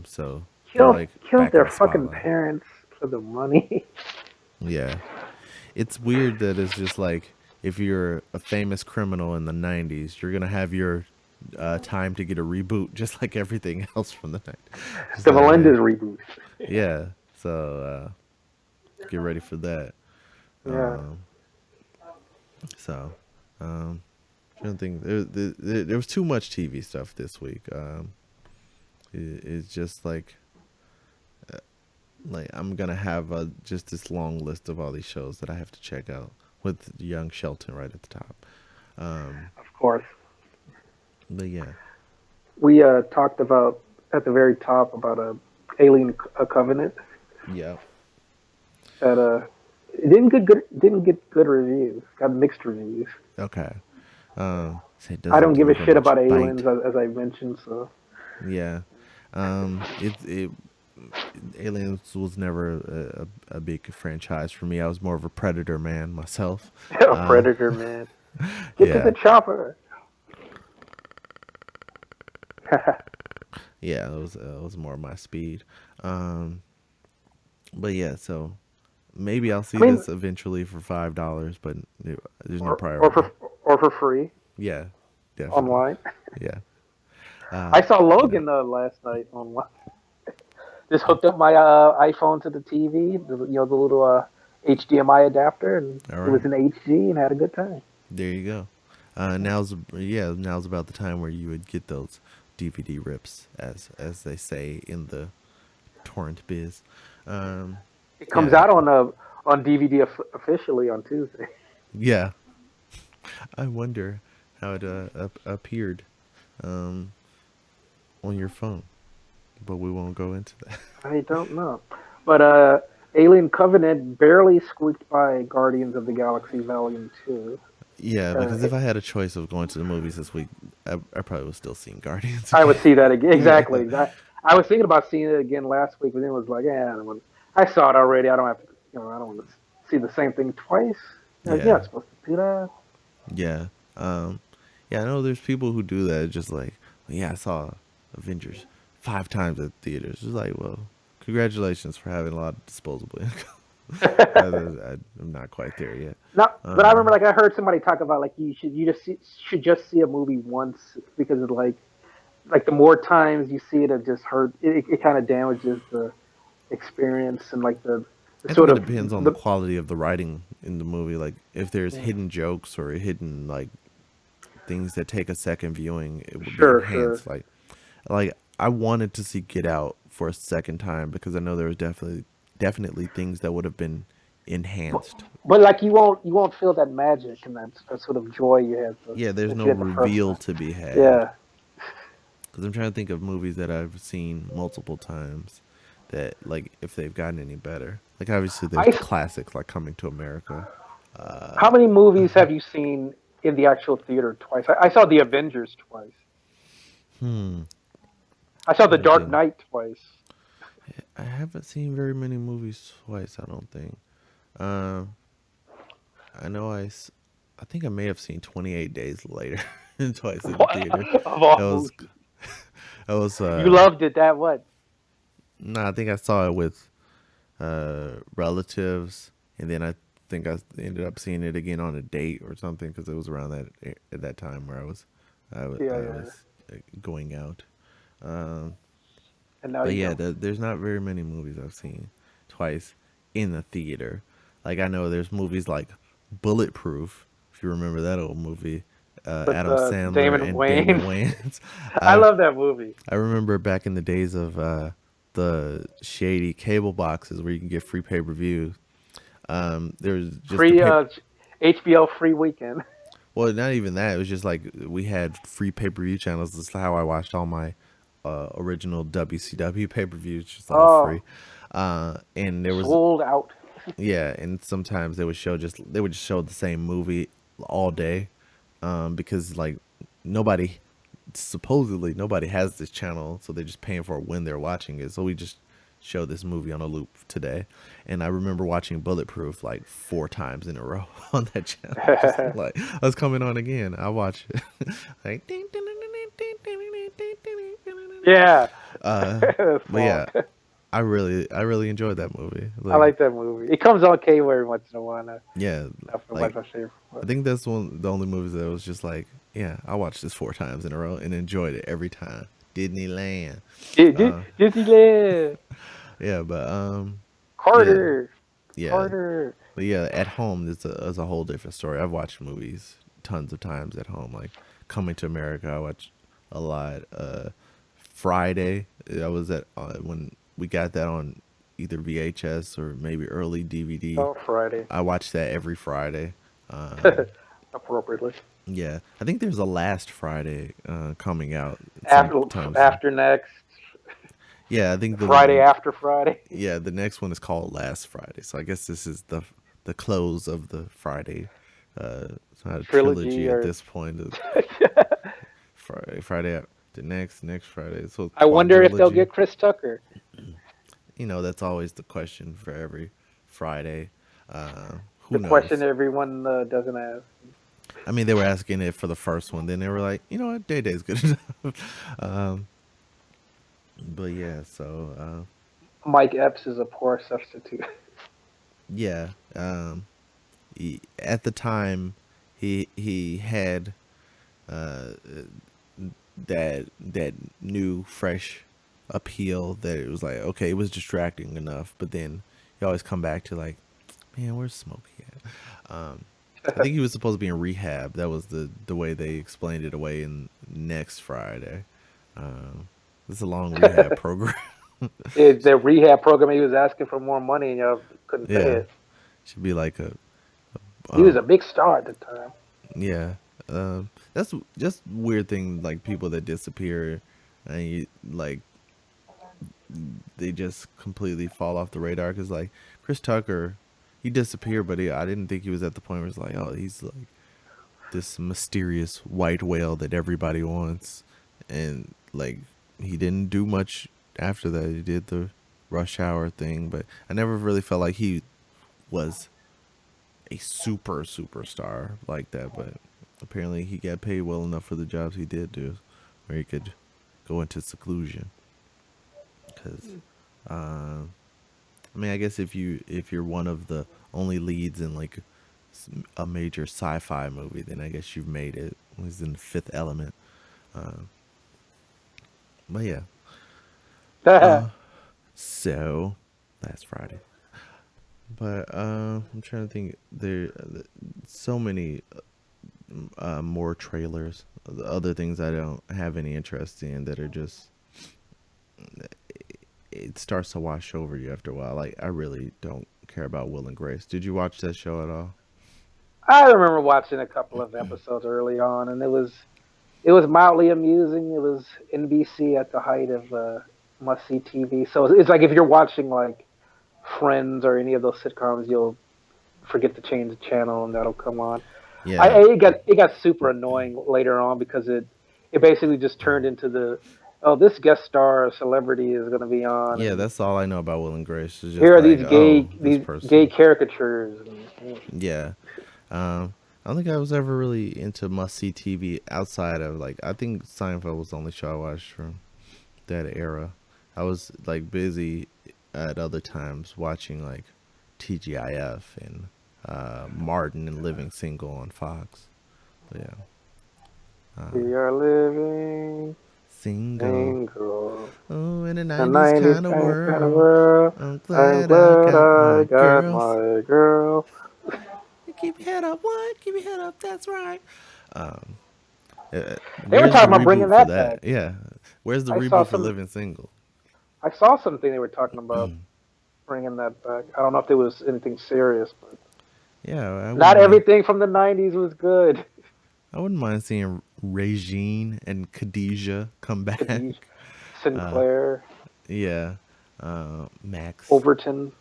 So they're Killed like killed back in their the fucking spotlight. parents for the money. Yeah, it's weird that it's just like if you're a famous criminal in the 90s, you're going to have your time to get a reboot just like everything else from the night. Just The like, Melendez reboot. yeah. So get ready for that. Yeah. Um, so, trying to think. There was too much TV stuff this week. It's just like I'm gonna have just this long list of all these shows that I have to check out with young Shelton right at the top. Um, Of course. but yeah, We talked about at the very top about Alien Covenant yeah, that it didn't get good reviews. Got mixed reviews. okay. So it I doesn't don't give a deliver shit much about aliens bite. as I mentioned. So Yeah, it Aliens was never a big franchise for me. I was more of a Predator man myself. Uh, Predator man, get to yeah, the chopper. yeah, it was more my speed. Um, but yeah, so maybe I'll see I mean, this eventually for $5, but there's no or or priority. for or for free Yeah, definitely. online. Yeah. I saw You know. Logan last night online. Just hooked up my iPhone to the TV, the little HDMI adapter, and All it was right. in HD and had a good time. There you go. Now's about the time where you would get those DVD rips, as they say in the torrent biz. Um, It comes yeah, out on DVD officially on Tuesday. yeah. I wonder how it appeared um, on your phone, but we won't go into that. I don't know, but Alien Covenant barely squeaked by Guardians of the Galaxy Volume Two. Yeah, Uh, because if I had a choice of going to the movies this week, I probably would still seeing Guardians I again. would see that again. Yeah, Exactly. I was thinking about seeing it again last week, but then it was like, yeah, I saw it already. I don't have to, I don't want to see the same thing twice. Like, you're yeah, not supposed to do that. yeah. Yeah, I know there's people who do that. Just like, well, yeah, I saw Avengers 5 times at theaters. It's like, well, congratulations for having a lot of disposable income. I'm not quite there yet. No, but I remember Um, like I heard somebody talk about like should just see a movie once because of like the more times you see it, it just hurt. It kind of damages the experience and like the I think sort it of depends on the the quality of the writing in the movie. Like if there's hidden jokes or hidden like things that take a second viewing, it would be sure. enhanced. Like I wanted to see Get Out for a second time because I know there was definitely things that would have been But, enhanced. but like you won't feel that magic and that sort of joy Yeah, there's that no you had the first reveal time. to be had. Yeah, Because I'm trying to think of movies that I've seen multiple times that, like, if they've gotten any better. Like, obviously, there's I the classics like Coming to America. how many movies have you seen in the actual theater twice? I saw The Avengers twice. Hmm. I saw The Trying to Dark think. Knight twice. I haven't seen very many movies twice. I don't think. Um, I know I think I may have seen 28 Days Later twice in the theater. Of all That was movies, that was you loved it that much. no, I think I saw it with relatives, and then I think I ended up seeing it again on a date or something because it was around at that time where Yeah, I yeah. was going out. Um, And now but you yeah, don't. there's not very many movies I've seen twice in the theater. Like I know there's movies like Bulletproof, if you remember that old movie, With Adam Sandler Damon and Damon Wayne, Wayans. I I love that movie. I remember back in the days of the shady cable boxes where you can get free pay per views. There was just the Free paper. HBO free weekend. Well, not even that. It was just like we had free pay per view channels. This is how I watched all my original WCW pay per views, just all Oh, free. And there was sold out. yeah, and sometimes they would just show the same movie all day, because like nobody supposedly nobody has this channel, so they're just paying for it when they're watching it. So we just show this movie on a loop today. And I remember watching Bulletproof like four times in a row on that channel. Just like I was coming on again. I watch it. Like Yeah, uh that but song. yeah, I really enjoyed that movie. I Like like that movie. It comes on K every once in a while. yeah, That's one like of my favorite. I think that's one the only movies that was just like, yeah, I watched this four times in a row and enjoyed it every time. Disneyland. Uh Disneyland, yeah, but yeah, Carter, yeah. Carter. But yeah, at home it's a whole different story. I've watched movies tons of times at home. Like Coming to America, I watched a lot. Friday, I was at when we got that on either VHS or maybe early DVD. Oh, Friday. I watched that every Friday. Um, Appropriately. yeah, I think there's a last Friday coming out After sometime soon. after next Yeah, I think Friday after Friday. the next one is called Last Friday. So I guess this is the close of the Friday. It's not a Trilogy trilogy at or this point. Friday after next Friday. So I wonder if they'll quadrilogy. get Chris Tucker. You know, that's always the question for every Friday. The Who question knows? everyone doesn't ask. I mean, they were asking it for the first one. Then they were like, you know what, Day Day's good enough. But yeah, so Mike Epps is a poor substitute. yeah. At the time, he had uh, that new fresh appeal that it was like okay, it was distracting enough, but then you always come back to like, man, where's Smokey at? I think he was supposed to be in rehab. That was the way they explained it away in next Friday. Um, it's a long rehab program. The rehab program, he was asking for more money and y'all couldn't pay Yeah, it. should be like a He was um, a big star at the time. yeah. That's just weird thing like people that disappear and you like they just completely fall off the radar because like Chris Tucker, he disappeared, but I didn't think he was at the point where it's like, oh, he's like this mysterious white whale that everybody wants, and like he didn't do much after that. He did the Rush Hour thing, but I never really felt like he was a superstar like that. But apparently, he got paid well enough for the jobs he did do, where he could go into seclusion because I mean, I guess if you're one of the only leads in like a major sci-fi movie, then I guess you've made it. He's in the Fifth Element. But yeah, so last Friday. But I'm trying to think. There so many more trailers, other things I don't have any interest in that are just it starts to wash over you after a while. Like I really don't care about Will and Grace. Did you watch that show at all? I remember watching a couple of episodes early on, and it was mildly amusing. It was NBC at the height of must see TV. So it's like if you're watching like Friends or any of those sitcoms, you'll forget to change the channel and that'll come on. Yeah, It got super annoying later on because it basically just turned into the this guest star celebrity is going to be on, yeah. and That's all I know about Will and Grace. Is here just are like, oh, this these gay person. caricatures. And, Yeah. I don't think I was ever really into must see TV outside of like I think Seinfeld was the only show I watched from that era. I was like busy at other times watching like TGIF and Martin and Living Single on Fox. But yeah, we are living single. single. Oh, in a The '90s '90s kind of kind of world. world. I'm I'm glad I glad got I my got girls. my girl. Keep your head up, what? Keep your head up. That's right. Um, They were where's the talking about bringing reboot for that that? back. Yeah, where's the I saw reboot for some. Living Single? I saw something they were talking about bringing that back. I don't know if there was anything serious, but Yeah, I not wouldn't mind. everything from the '90s was good. I wouldn't mind seeing Regine and Khadijah come Khadijah, back. Uh, Sinclair, yeah, Max. Overton.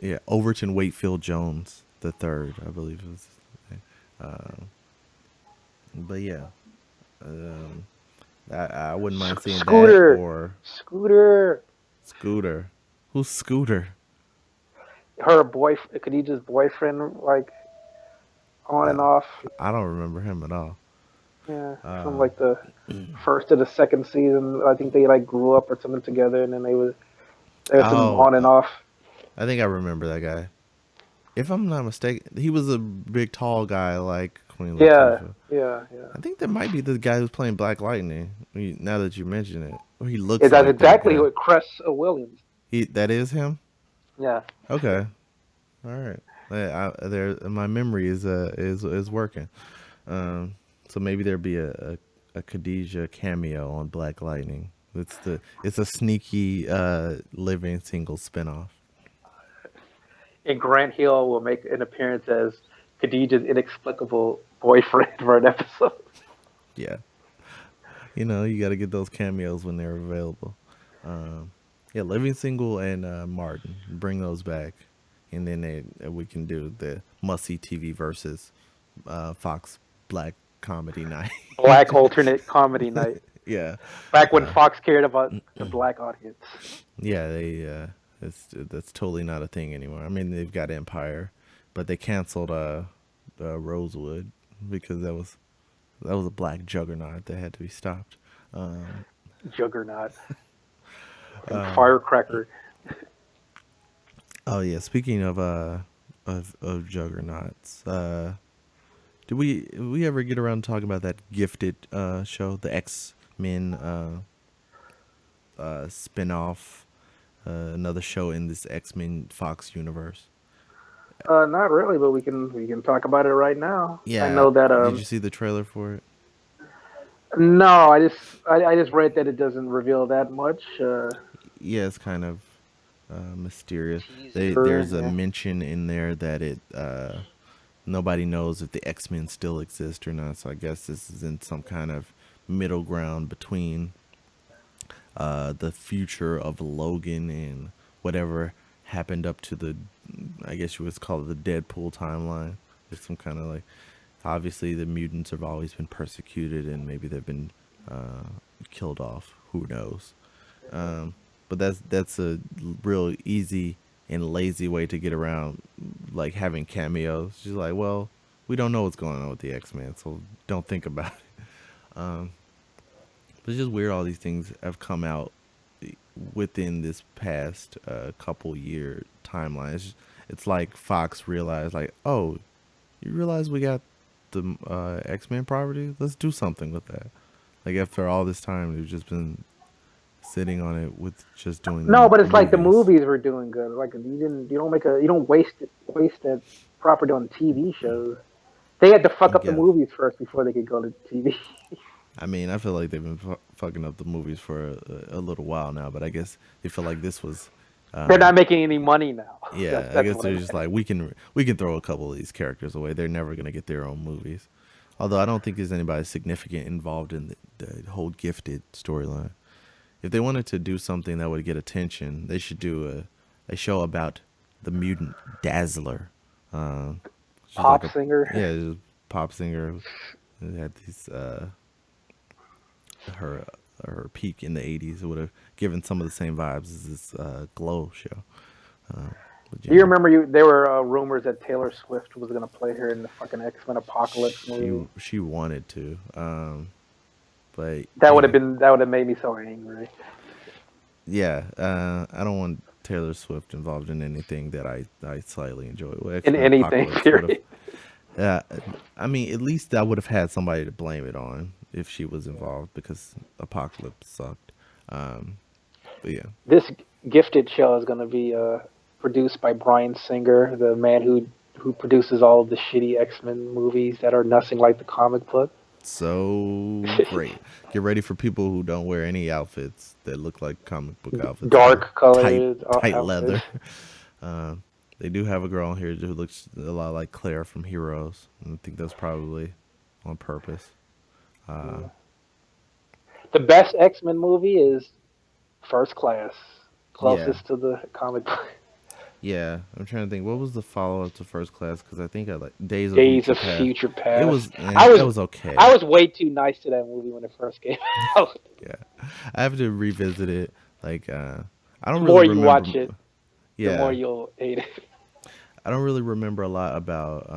Yeah, Overton Wakefield Jones the third, I believe it was. His name. But yeah, um, I wouldn't mind seeing that Scooter, or Scooter, Scooter. Who's Scooter? her boyfriend, Khadijah's boyfriend, like on and Uh, off. I don't remember him at all. Yeah, from Uh, like the first to the second season. I think they like grew up or something together, and then there was some oh, on and off. I think I remember that guy. If I'm not mistaken, he was a big, tall guy like Queen Yeah, Latifah. yeah, yeah. I think that might be the guy who's playing Black Lightning. Now that you mention it, or he looks That's like that exactly guy. what Cress Williams. He that is him. Yeah. Okay, all right. There, my memory is working. Um, so maybe there'd be a Khadijah cameo on Black Lightning. It's a sneaky living single spinoff. And Grant Hill will make an appearance as Khadijah's inexplicable boyfriend for an episode. Yeah, you got to get those cameos when they're available. Um, yeah, Living Single and Martin, bring those back, and then we can do the must see TV versus Fox Black Comedy Night. Black alternate comedy night. Yeah, Back when Fox cared about the black audience. yeah, that's totally not a thing anymore. I mean, they've got Empire, but they canceled Rosewood because that was a black juggernaut that had to be stopped. Um, Juggernaut. Fucking firecracker. oh yeah, speaking of juggernauts, did we ever get around to talking about that Gifted show, the X Men spinoff, another show in this X Men Fox universe? Not really, but we can talk about it right now. I Yeah, know that did you see the trailer for it? no, I just read that it doesn't reveal that much. Yeah, it's kind of mysterious. Teaser. There's a Yeah. mention in there that it nobody knows if the X Men still exist or not. So I guess this is in some kind of middle ground between the future of Logan and whatever happened up to the, I guess you would call it the Deadpool timeline. There's some kind of like, obviously the mutants have always been persecuted and maybe they've been killed off. Who knows? But that's a real easy and lazy way to get around like having cameos. She's like, well, we don't know what's going on with the X Men, so don't think about it. But it's just weird all these things have come out within this past couple year timeline. It's like Fox realized, like, oh, you realize we got the X Men property? Let's do something with that. Like after all this time, they've just been sitting on it with just doing No, the but it's like the movies. movies were doing good. Like you don't waste that property on TV shows. They had to I fuck up the guess. movies first before they could go to TV. I mean, I feel like they've been fucking up the movies for a little while now, but I guess they feel like this was, They're um, not making any money now. yeah. I That's guess what I they're just meant. like we can throw a couple of these characters away. They're never gonna get their own movies. Although I don't think there's anybody significant involved in the whole gifted storyline. If they wanted to do something that would get attention, they should do a show about the mutant Dazzler. She's like Pop a singer. yeah, she's a pop singer who had these her her peak in the '80s. It would have given some of the same vibes as this Glow show. Uh, but Do you remember there were rumors that Taylor Swift was gonna play her in the fucking X-Men Apocalypse movie? she wanted to, but That would have made me so angry. yeah, I don't want Taylor Swift involved in anything that I slightly enjoy. Well, X In Men anything, Apocalypse would have. period. Uh, I mean, at least I would have had somebody to blame it on if she was Yeah. involved because Apocalypse sucked. Um, but yeah, This Gifted show is gonna be produced by Bryan Singer, the man who produces all of the shitty X-Men movies that are nothing like the comic book. so great. Get ready for people who don't wear any outfits that look like comic book outfits or Dark tight colored tight outfits. leather. They do have a girl on here who looks a lot like Claire from Heroes. And I think that's probably on purpose. Uh, Yeah. The best X-Men movie is First Class, yeah, closest to the comic book. yeah. I'm trying to think. What was the follow up to First Class? Because I think I like Days of Days Future of Past. Future It Past. was I that was was I okay. was way too nice to that movie when it first came out. Yeah, I have to revisit it. Like I The don't really more you remember. watch it, the more Yeah, you'll hate it. I don't really remember a lot about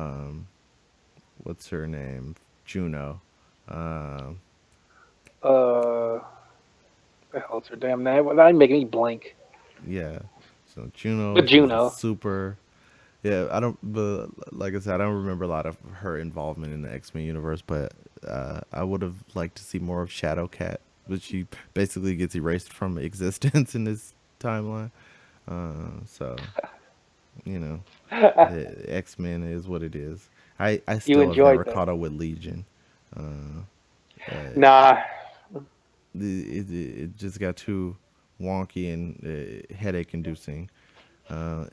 what's her name, Juno. Um, Uh, the hell's her damn name? Well, that make me blank. yeah. So Juno, But she was a Juno, super. Yeah, I don't. But like I said, I don't remember a lot of her involvement in the X Men universe. But I would have liked to see more of Shadow Cat, but she basically gets erased from existence in this timeline. So you know, X Men is what it is. I you still have never enjoyed that? caught up with Legion. Uh, uh, Nah, it just got too wonky and headache inducing.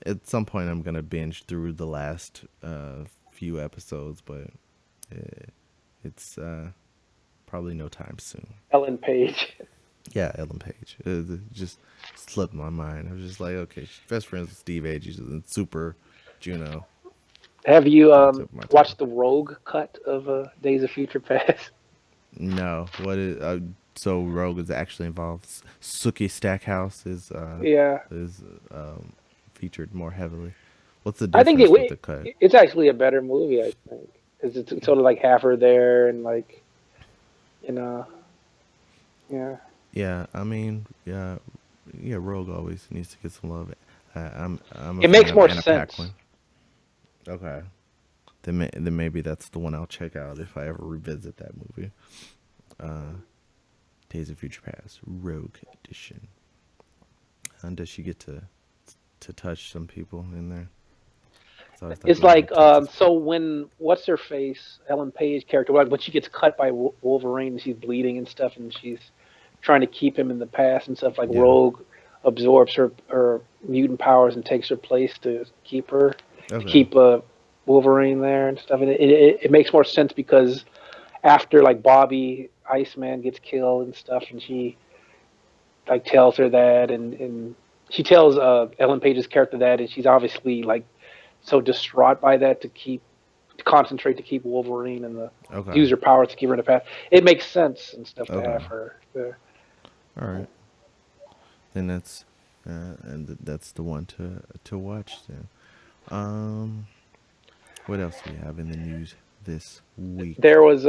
At some point, I'm gonna binge through the last few episodes, but uh, it's probably no time soon. Ellen Page. Yeah, Ellen Page. It just slipped my mind. I was just like, okay, she's best friends with Steve Agee and Super Juno Have you on the tip of my tongue. watched the Rogue cut of Days of Future Past? No, what is so Rogue is actually involved. Sookie Stackhouse Yeah, is featured more heavily. What's the I think difference with the cut? it's actually a better movie. I think because it's sort of like have her there and like you know yeah. Yeah, I mean, yeah, Rogue always needs to get some love. I'm a It fan makes of more Anna sense. Paquin. Okay, then maybe that's the one I'll check out if I ever revisit that movie. Uh, Days of Future Past, Rogue Edition. And does she get to touch some people in there? I always thought It's maybe like touches. so when what's her face Ellen Page character like when she gets cut by Wolverine and she's bleeding and stuff and she's trying to keep him in the past and stuff like Yeah. Rogue absorbs her mutant powers and takes her place to keep her to Okay. keep Wolverine there and stuff and it makes more sense because after like Bobby Iceman gets killed and stuff and she like tells her that and she tells Ellen Page's character that and she's obviously like so distraught by that to concentrate to keep Wolverine and the Okay. use her powers to keep her in the past. It makes sense and stuff to Okay. have her there. All right. Then that's the one to watch then. Um, what else do we have in the news this week? There was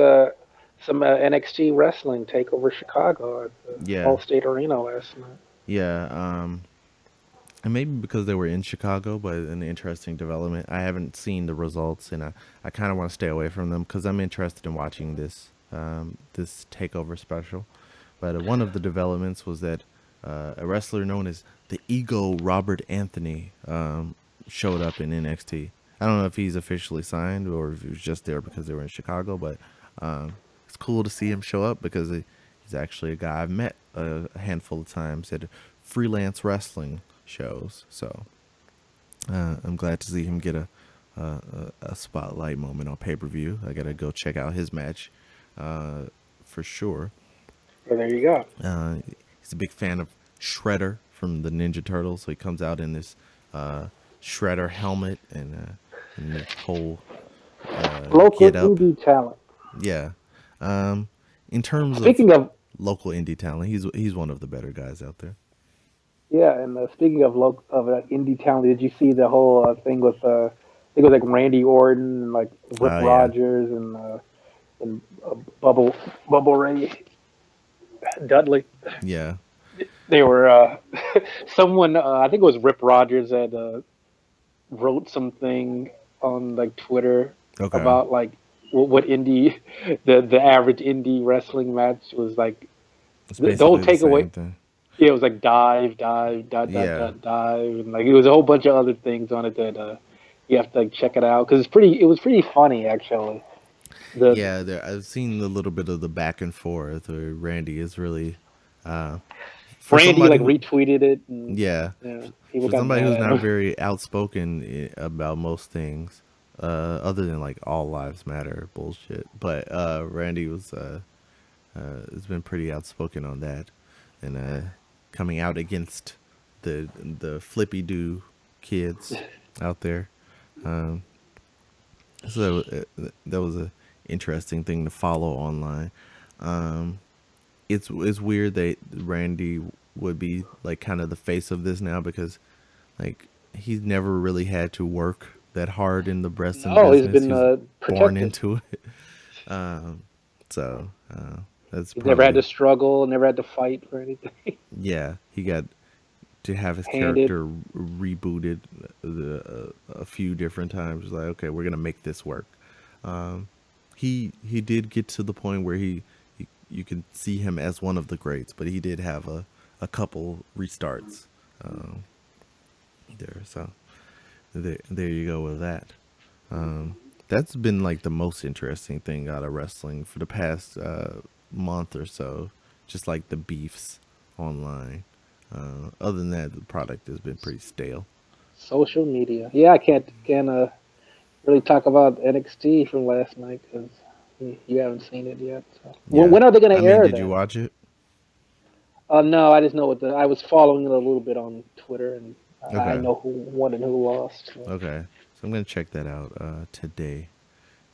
some NXT wrestling take over Chicago at the Yeah, Allstate Arena last night. Yeah, and maybe because they were in Chicago, but an interesting development. I haven't seen the results, and I kind of want to stay away from them because I'm interested in watching this takeover special. But one of the developments was that a wrestler known as the Ego Robert Anthony showed up in NXT. I don't know if he's officially signed or if he was just there because they were in Chicago, but it's cool to see him show up because he's actually a guy I've met a handful of times at freelance wrestling shows. So I'm glad to see him get a spotlight moment on pay per view. I gotta go check out his match for sure. Well, there you go. He's a big fan of Shredder from the Ninja Turtles, so he comes out in this Shredder helmet and the whole Local get up. indie talent. Yeah. In terms of Speaking of local indie talent, he's one of the better guys out there. Yeah, and speaking of indie talent, did you see the whole thing with I think it was like Randy Orton and like Rip Oh yeah, Rogers and Bubble Ray Dudley? yeah. They were someone I think it was Rip Rogers that wrote something on like Twitter Okay, about like what indie the average indie wrestling match was like. it's The whole basically the takeaway, same thing. yeah, it was like dive, dot, dot, Yeah, dot, dive, and like it was a whole bunch of other things on it that you have to like check it out because it was pretty funny actually. The yeah. There, I've seen a little bit of the back and forth. Where Randy is really, uh, for Randy somebody like who, retweeted it, and yeah, people for got somebody who's mad. not very outspoken about most things, other than like all lives matter bullshit. But Randy was has been pretty outspoken on that, and coming out against the flippy do kids out there. Um, so that was a interesting thing to follow online. Um, it's weird that Randy would be like kind of the face of this now because like he's never really had to work that hard in the wrestling No, he's business. been He was born protected. into it. Um, so that's He's never had to probably struggle, never had to fight for anything. yeah. He got to have his Handed. character rebooted a few different times. Like, okay, we're gonna make this work. Um, he did get to the point where he you can see him as one of the greats, but he did have a couple restarts um, there. So there you go with that. That's been like the most interesting thing out of wrestling for the past month or so. Just like the beefs online. Other than that, the product has been pretty stale. Social media. Yeah, I can't really talk about NXT from last night because you haven't seen it yet. So. Yeah, When are they going I to mean, air did you that? watch it? No, I just know I was following it a little bit on Twitter, and I Okay, know who won and who lost. So. okay. So I'm gonna check that out today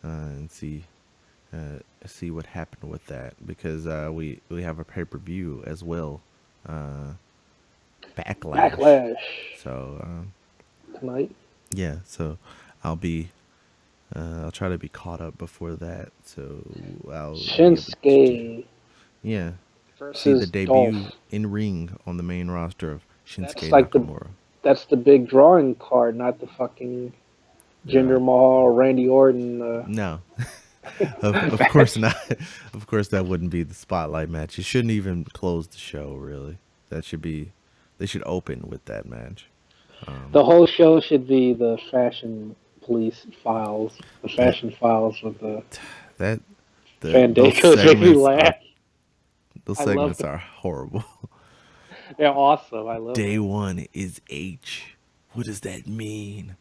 and see what happened with that because we have a pay per view as well, uh, Backlash. Backlash So tonight. yeah, so I'll be I'll try to be caught up before that, so I'll be able to do Shinsuke yeah see the versus debut Dolph. in ring on the main roster of That's Shinsuke like Nakamura. that's the big drawing card, not the fucking Uh, Jinder Mahal, Randy Orton no, of course match. not. Of course that wouldn't be the spotlight match. It shouldn't even close the show. Really, that should be they should open with that match. Um, The whole show should be the that fashion files with the that those Fandango's make me segments are laugh. those I love segments them. are horrible. They're awesome. I love Day them. one is H. What does that mean?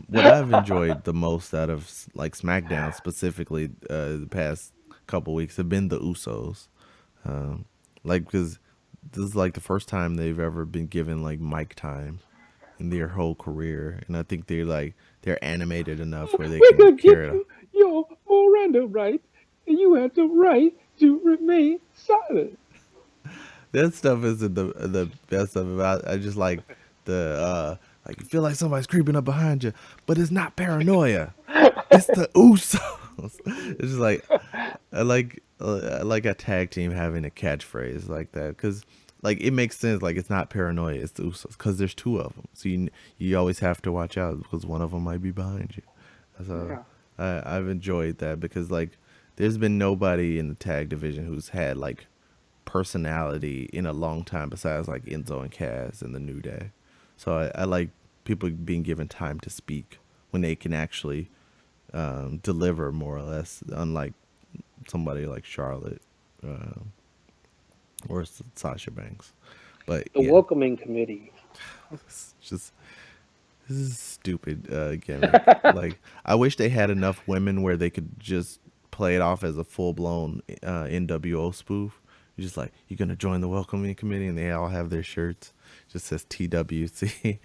What I've enjoyed the most out of like SmackDown specifically the past couple weeks have been the Usos. Um, like because this is like the first time they've ever been given like mic time in their whole career, and I think they're animated enough where they We're can gonna carry give it. you your Miranda rights, and you have the right to remain silent. That stuff isn't the best of it. I just like the like you feel like somebody's creeping up behind you, but it's not paranoia. It's the Usos. It's just like I like a tag team having a catchphrase like that because like it makes sense. Like it's not paranoia. It's the Usos because there's two of them. So you always have to watch out because one of them might be behind you. So Yeah. I've enjoyed that because like there's been nobody in the tag division who's had like personality in a long time besides like Enzo and Cass and the New Day. So I like people being given time to speak when they can actually deliver more or less, unlike somebody like Charlotte or Sasha Banks. But The yeah, welcoming committee. it's just this is stupid gimmick. Like I wish they had enough women where they could just play it off as a full blown NWO spoof. You're just like you're gonna join the welcoming committee, and they all have their shirts just says TWC,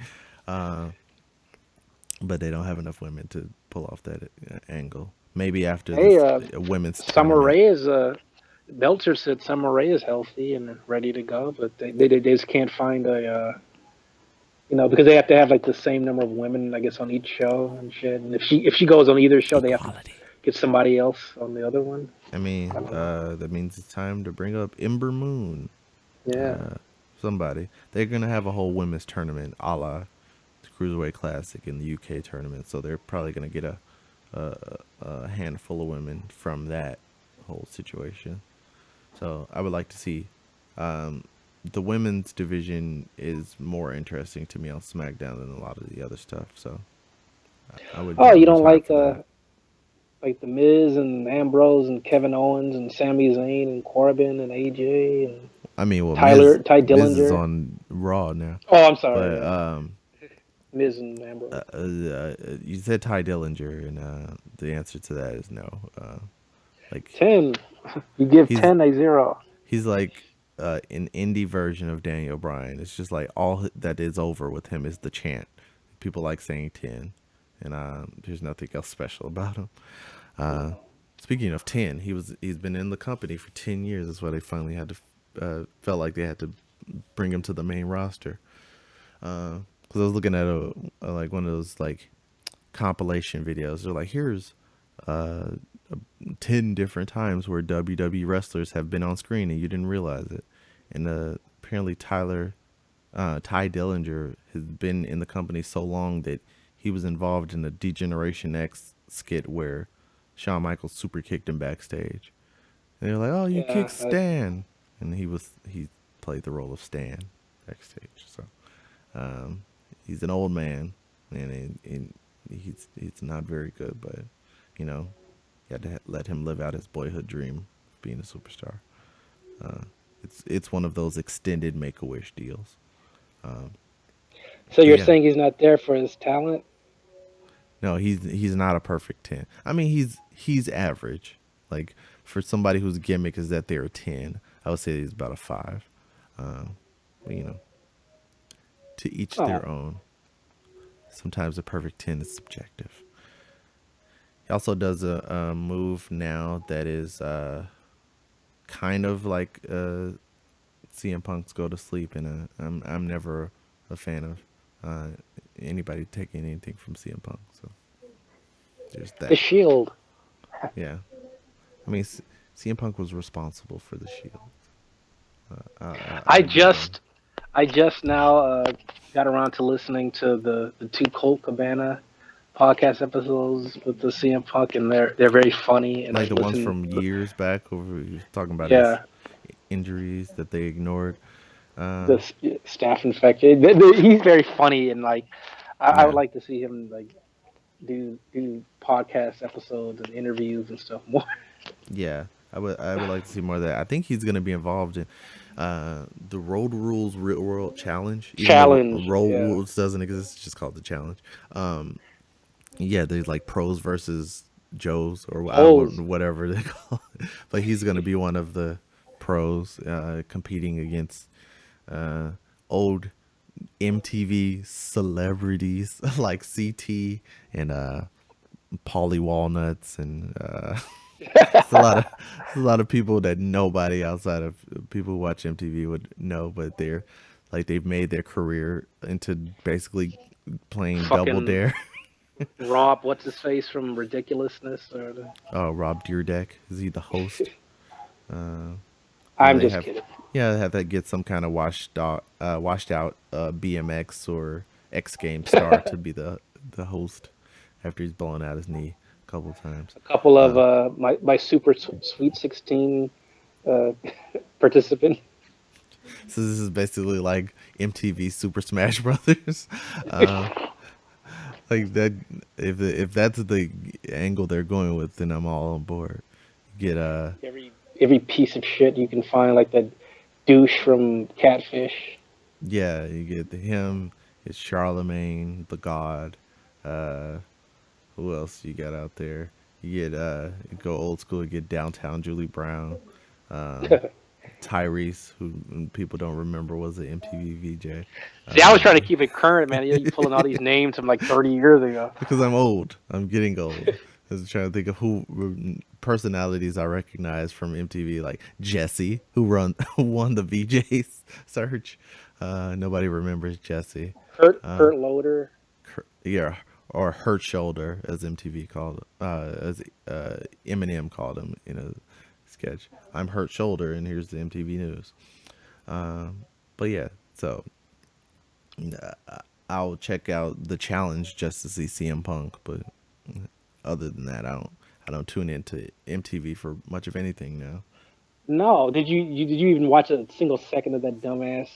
but they don't have enough women to pull off that angle. Maybe after Hey, this women's Summer tournament. Rae is Belter said Summer Rae is healthy and ready to go, but they just can't find because they have to have like the same number of women, I guess, on each show and shit. And if she goes on either show, they have to Equality. get somebody else on the other one. I I mean, don't know. that means it's time to bring up Ember Moon. Yeah. Somebody. They're gonna have a whole women's tournament, a la the Cruiserweight Classic in the UK tournament. So they're probably gonna get a handful of women from that whole situation. So I would like to see. The women's division is more interesting to me on SmackDown than a lot of the other stuff. So I would be Oh, you don't retired for that. like the Miz and Ambrose and Kevin Owens and Sami Zayn and Corbin and AJ and I mean, well, Ty Miz is Dillinger. on Raw now, Oh, I'm sorry. but Yeah, Miz and Ambrose. you said Ty Dillinger, and the answer to that is no. Like 10. You give he's 10 a 0. he's like an indie version of Daniel Bryan. It's just like all that is over with him is the chant. People like saying 10, and there's nothing else special about him. Uh, Speaking of 10, he's been in the company for 10 years. That's why they finally had to felt like they had to bring him to the main roster. Because I was looking at like one of those like compilation videos. They're like, here's uh, 10 different times where WWE wrestlers have been on screen and you didn't realize it. And apparently Ty Dillinger has been in the company so long that he was involved in a Degeneration X skit where Shawn Michaels super kicked him backstage. And they're like, "Oh, you Yeah, kicked Stan," and he played the role of Stan backstage. So um, he's an old man, and he's not very good, but you know, you had to let him live out his boyhood dream of being a superstar. Uh, it's one of those extended Make a Wish deals. Um, so but you're yeah, saying he's not there for his talent? no, he's not a perfect 10. I mean, he's average. Like for somebody whose gimmick is that they're a 10, I would say he's about a 5. Um, but, you know, to each Oh, their own. Sometimes a perfect 10 is subjective. He also does a move now that is kind of like CM Punk's go to sleep, and I'm never a fan of uh, anybody taking anything from CM Punk. So there's the that. Shield. Yeah, I mean CM Punk was responsible for the Shield. I I'll give him. just I just now got around to listening to the two Colt Cabana podcast episodes with the CM Punk, and they're very funny. And I Like the ones listen, from years back, over he was talking about his yeah, injuries that they ignored. the Uh, staff infected. He's very funny, and like I would yeah, like to see him like do podcast episodes and interviews and stuff more. yeah. I would like to see more of that. I think he's gonna be involved in the Road Rules Real World Challenge, even though Challenge, Road yeah. Rules doesn't exist. It's just called the challenge. Yeah, there's like pros versus Joes or Pose. whatever they call it. But he's gonna be one of the pros competing against uh, old MTV celebrities like CT and Polly Walnuts and it's a lot of people that nobody outside of people who watch MTV would know, but they've made their career into basically playing Double Fucking Dare. Rob, what's his face from Ridiculousness? Oh, Rob Deerdeck, is he the host? Uh, I'm they just have kidding. Yeah, have that get some kind of washed out BMX or X Games star to be the host after he's blown out his knee a couple of times. A couple of Uh, my Super Sweet 16 uh, participant. so this is basically like MTV Super Smash Brothers. Uh, like that, if that's the angle they're going with, then I'm all on board. Get Every piece of shit you can find, like that douche from Catfish. yeah, you get him. It's Charlemagne, the God. Uh, who else you got out there? You get go old school. You get downtown Julie Brown, um, Tyrese, who people don't remember was an MTV VJ. See, I was Uh, trying to keep it current, man. You pulling all these names from like 30 years ago. because I'm old. I'm getting old. I was trying to think of who personalities I recognize from MTV, like Jesse, who won the VJ's search. Nobody remembers Jesse. Kurt Loder. Yeah, or Hurt Shoulder, as MTV called, as Eminem called him in a sketch. I'm Hurt Shoulder, and here's the MTV news. But yeah, so I'll check out the challenge just to see CM Punk, but other than that, I don't tune into MTV for much of anything now. No, did you even watch a single second of that dumbass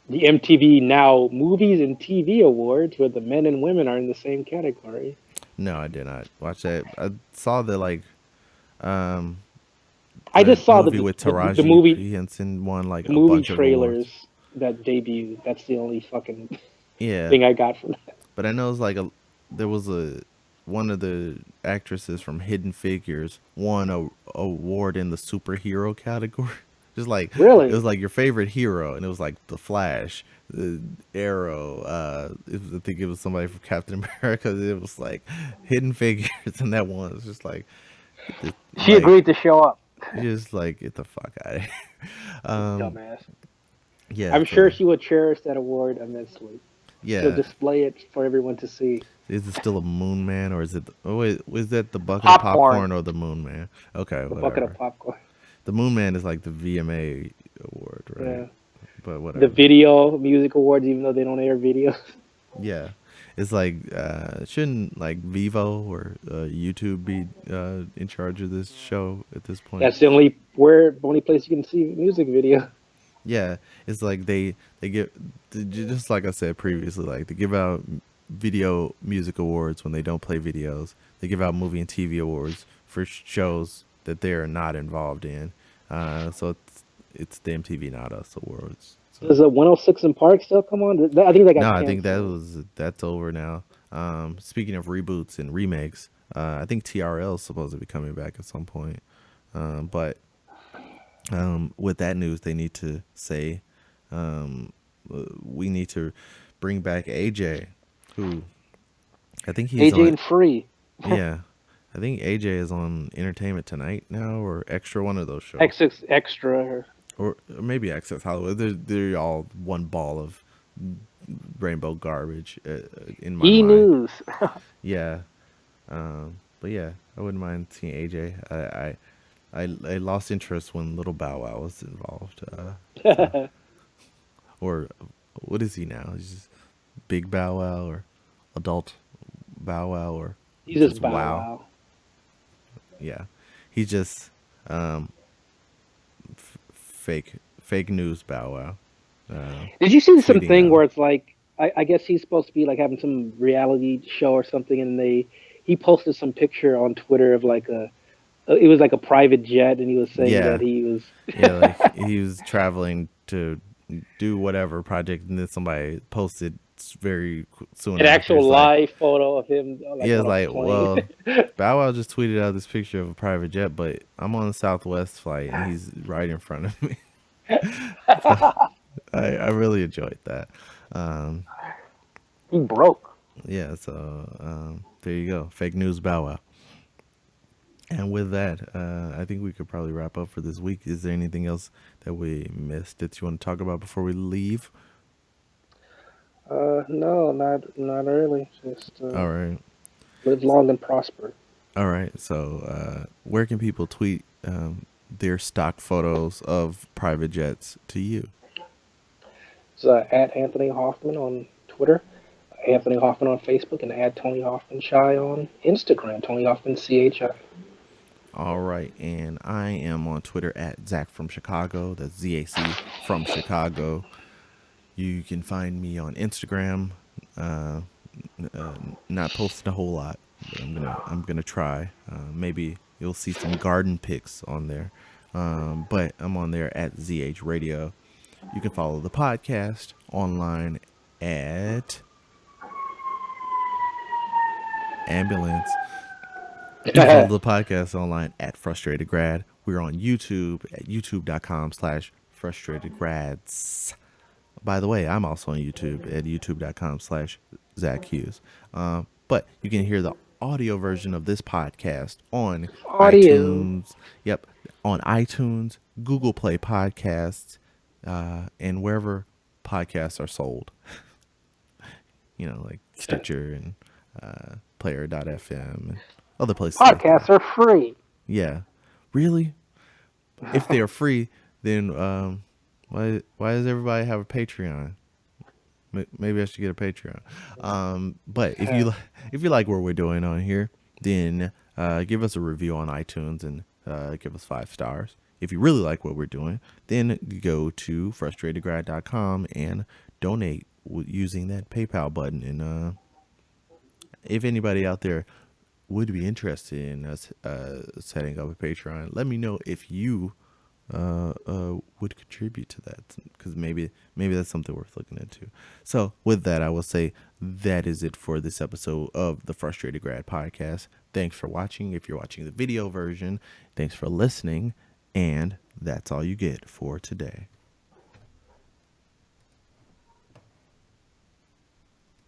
the MTV Now Movies and TV Awards, where the men and women are in the same category? No, I did not watch that. I saw um I the just saw movie with the Taraji movie P Henson won like the a movie bunch of awards. trailers that debuted. That's the only fucking Yeah, thing I got from that. but I know it's like there was a one of the actresses from Hidden Figures won a award in the superhero category. Just like it Really? was like your favorite hero, and it was like the Flash, the Arrow. I think it was somebody from Captain America. It was like Hidden Figures, and that one was just like, She like agreed to show up. just like get the fuck out of here. Um, Dumbass. yeah, I'm sure so she would cherish that award immensely. She'll yeah. display it for everyone to see. Is it still a Moon Man, or is it? Oh wait, was that the bucket of Popcorn. popcorn or the Moon Man? Okay, The bucket of whatever. popcorn. The Moon Man is like the VMA award, right? Yeah. But The whatever. video music awards, even though they don't air videos. Yeah, it's like shouldn't like Vivo or YouTube be in charge of this show at this point? That's the only place you can see music video. Yeah, it's like they give just like I said previously, like they give out video music awards when they don't play videos. They give out movie and TV awards for shows that they are not involved in. So it's the MTV Not Us Awards. So Does a 106 in Park still come on? I think that no, got I think canceled. that's over now. Speaking of reboots and remakes, I think TRL is supposed to be coming back at some point. But with that news, they need to say we need to bring back AJ, who I think he's AJ on. and Free. Yeah, I think AJ is on Entertainment Tonight now, or Extra, one of those shows, X6 Extra. or maybe Access Hollywood. They're all one ball of rainbow garbage in my E mind. News. Yeah, but yeah, I wouldn't mind seeing AJ. I lost interest when Little Bow Wow was involved. So or what is he now? He's just Big Bow Wow or Adult Bow Wow or He's just just Bow Wow. Wow. Yeah, he's just fake news Bow Wow. Did you see Tweeting something out. where it's like I guess he's supposed to be like having some reality show or something, and he posted some picture on Twitter of like a it was like a private jet, and he was saying that Yeah, he was yeah, like he was traveling to do whatever project, and then somebody posted soon an after. actual It's like, live photo of him like yeah, on it's a like, plane. well, Bow Wow just tweeted out this picture of a private jet, but I'm on a Southwest flight and he's right in front of me. So I really enjoyed that. Um, He broke. yeah, so there you go, fake news Bow Wow. And with that, I think we could probably wrap up for this week. Is there anything else that we missed that you want to talk about before we leave? No, not really. Just All right. live long and prosper. All right. So, where can people tweet their stock photos of private jets to you? It's at Anthony Hoffman on Twitter, Anthony Hoffman on Facebook, and at Tony Hoffman Shy on Instagram. Tony Hoffman CHI. All right, and I am on Twitter at Zach from Chicago. That's ZAC from Chicago. You can find me on Instagram. Uh, Not posting a whole lot, but I'm gonna try. Maybe you'll see some garden pics on there. But I'm on there at ZH Radio. You can follow the podcast online at Ambulance. You can follow the podcast online at Frustrated Grad. We're on YouTube at youtube.com/frustratedgrads. By the way, I'm also on YouTube at youtube.com/Zach Hughes. But you can hear the audio version of this podcast on Audio. iTunes. Yep, on iTunes, Google Play Podcasts, and wherever podcasts are sold. Like Stitcher and Player.fm and other places like that. Podcasts are free. Yeah, really. If they are free, then why does everybody have a Patreon? Maybe I should get a Patreon. But if you like what we're doing on here, then give us a review on iTunes and give us 5 stars. If you really like what we're doing, then go to frustratedgrad.com and donate using that PayPal button. And if anybody out there would be interested in us setting up a Patreon, let me know if you would contribute to that, because maybe that's something worth looking into. So with that, I will say that is it for this episode of the Frustrated Grad Podcast. Thanks for watching. If you're watching the video version, thanks for listening, and that's all you get for today.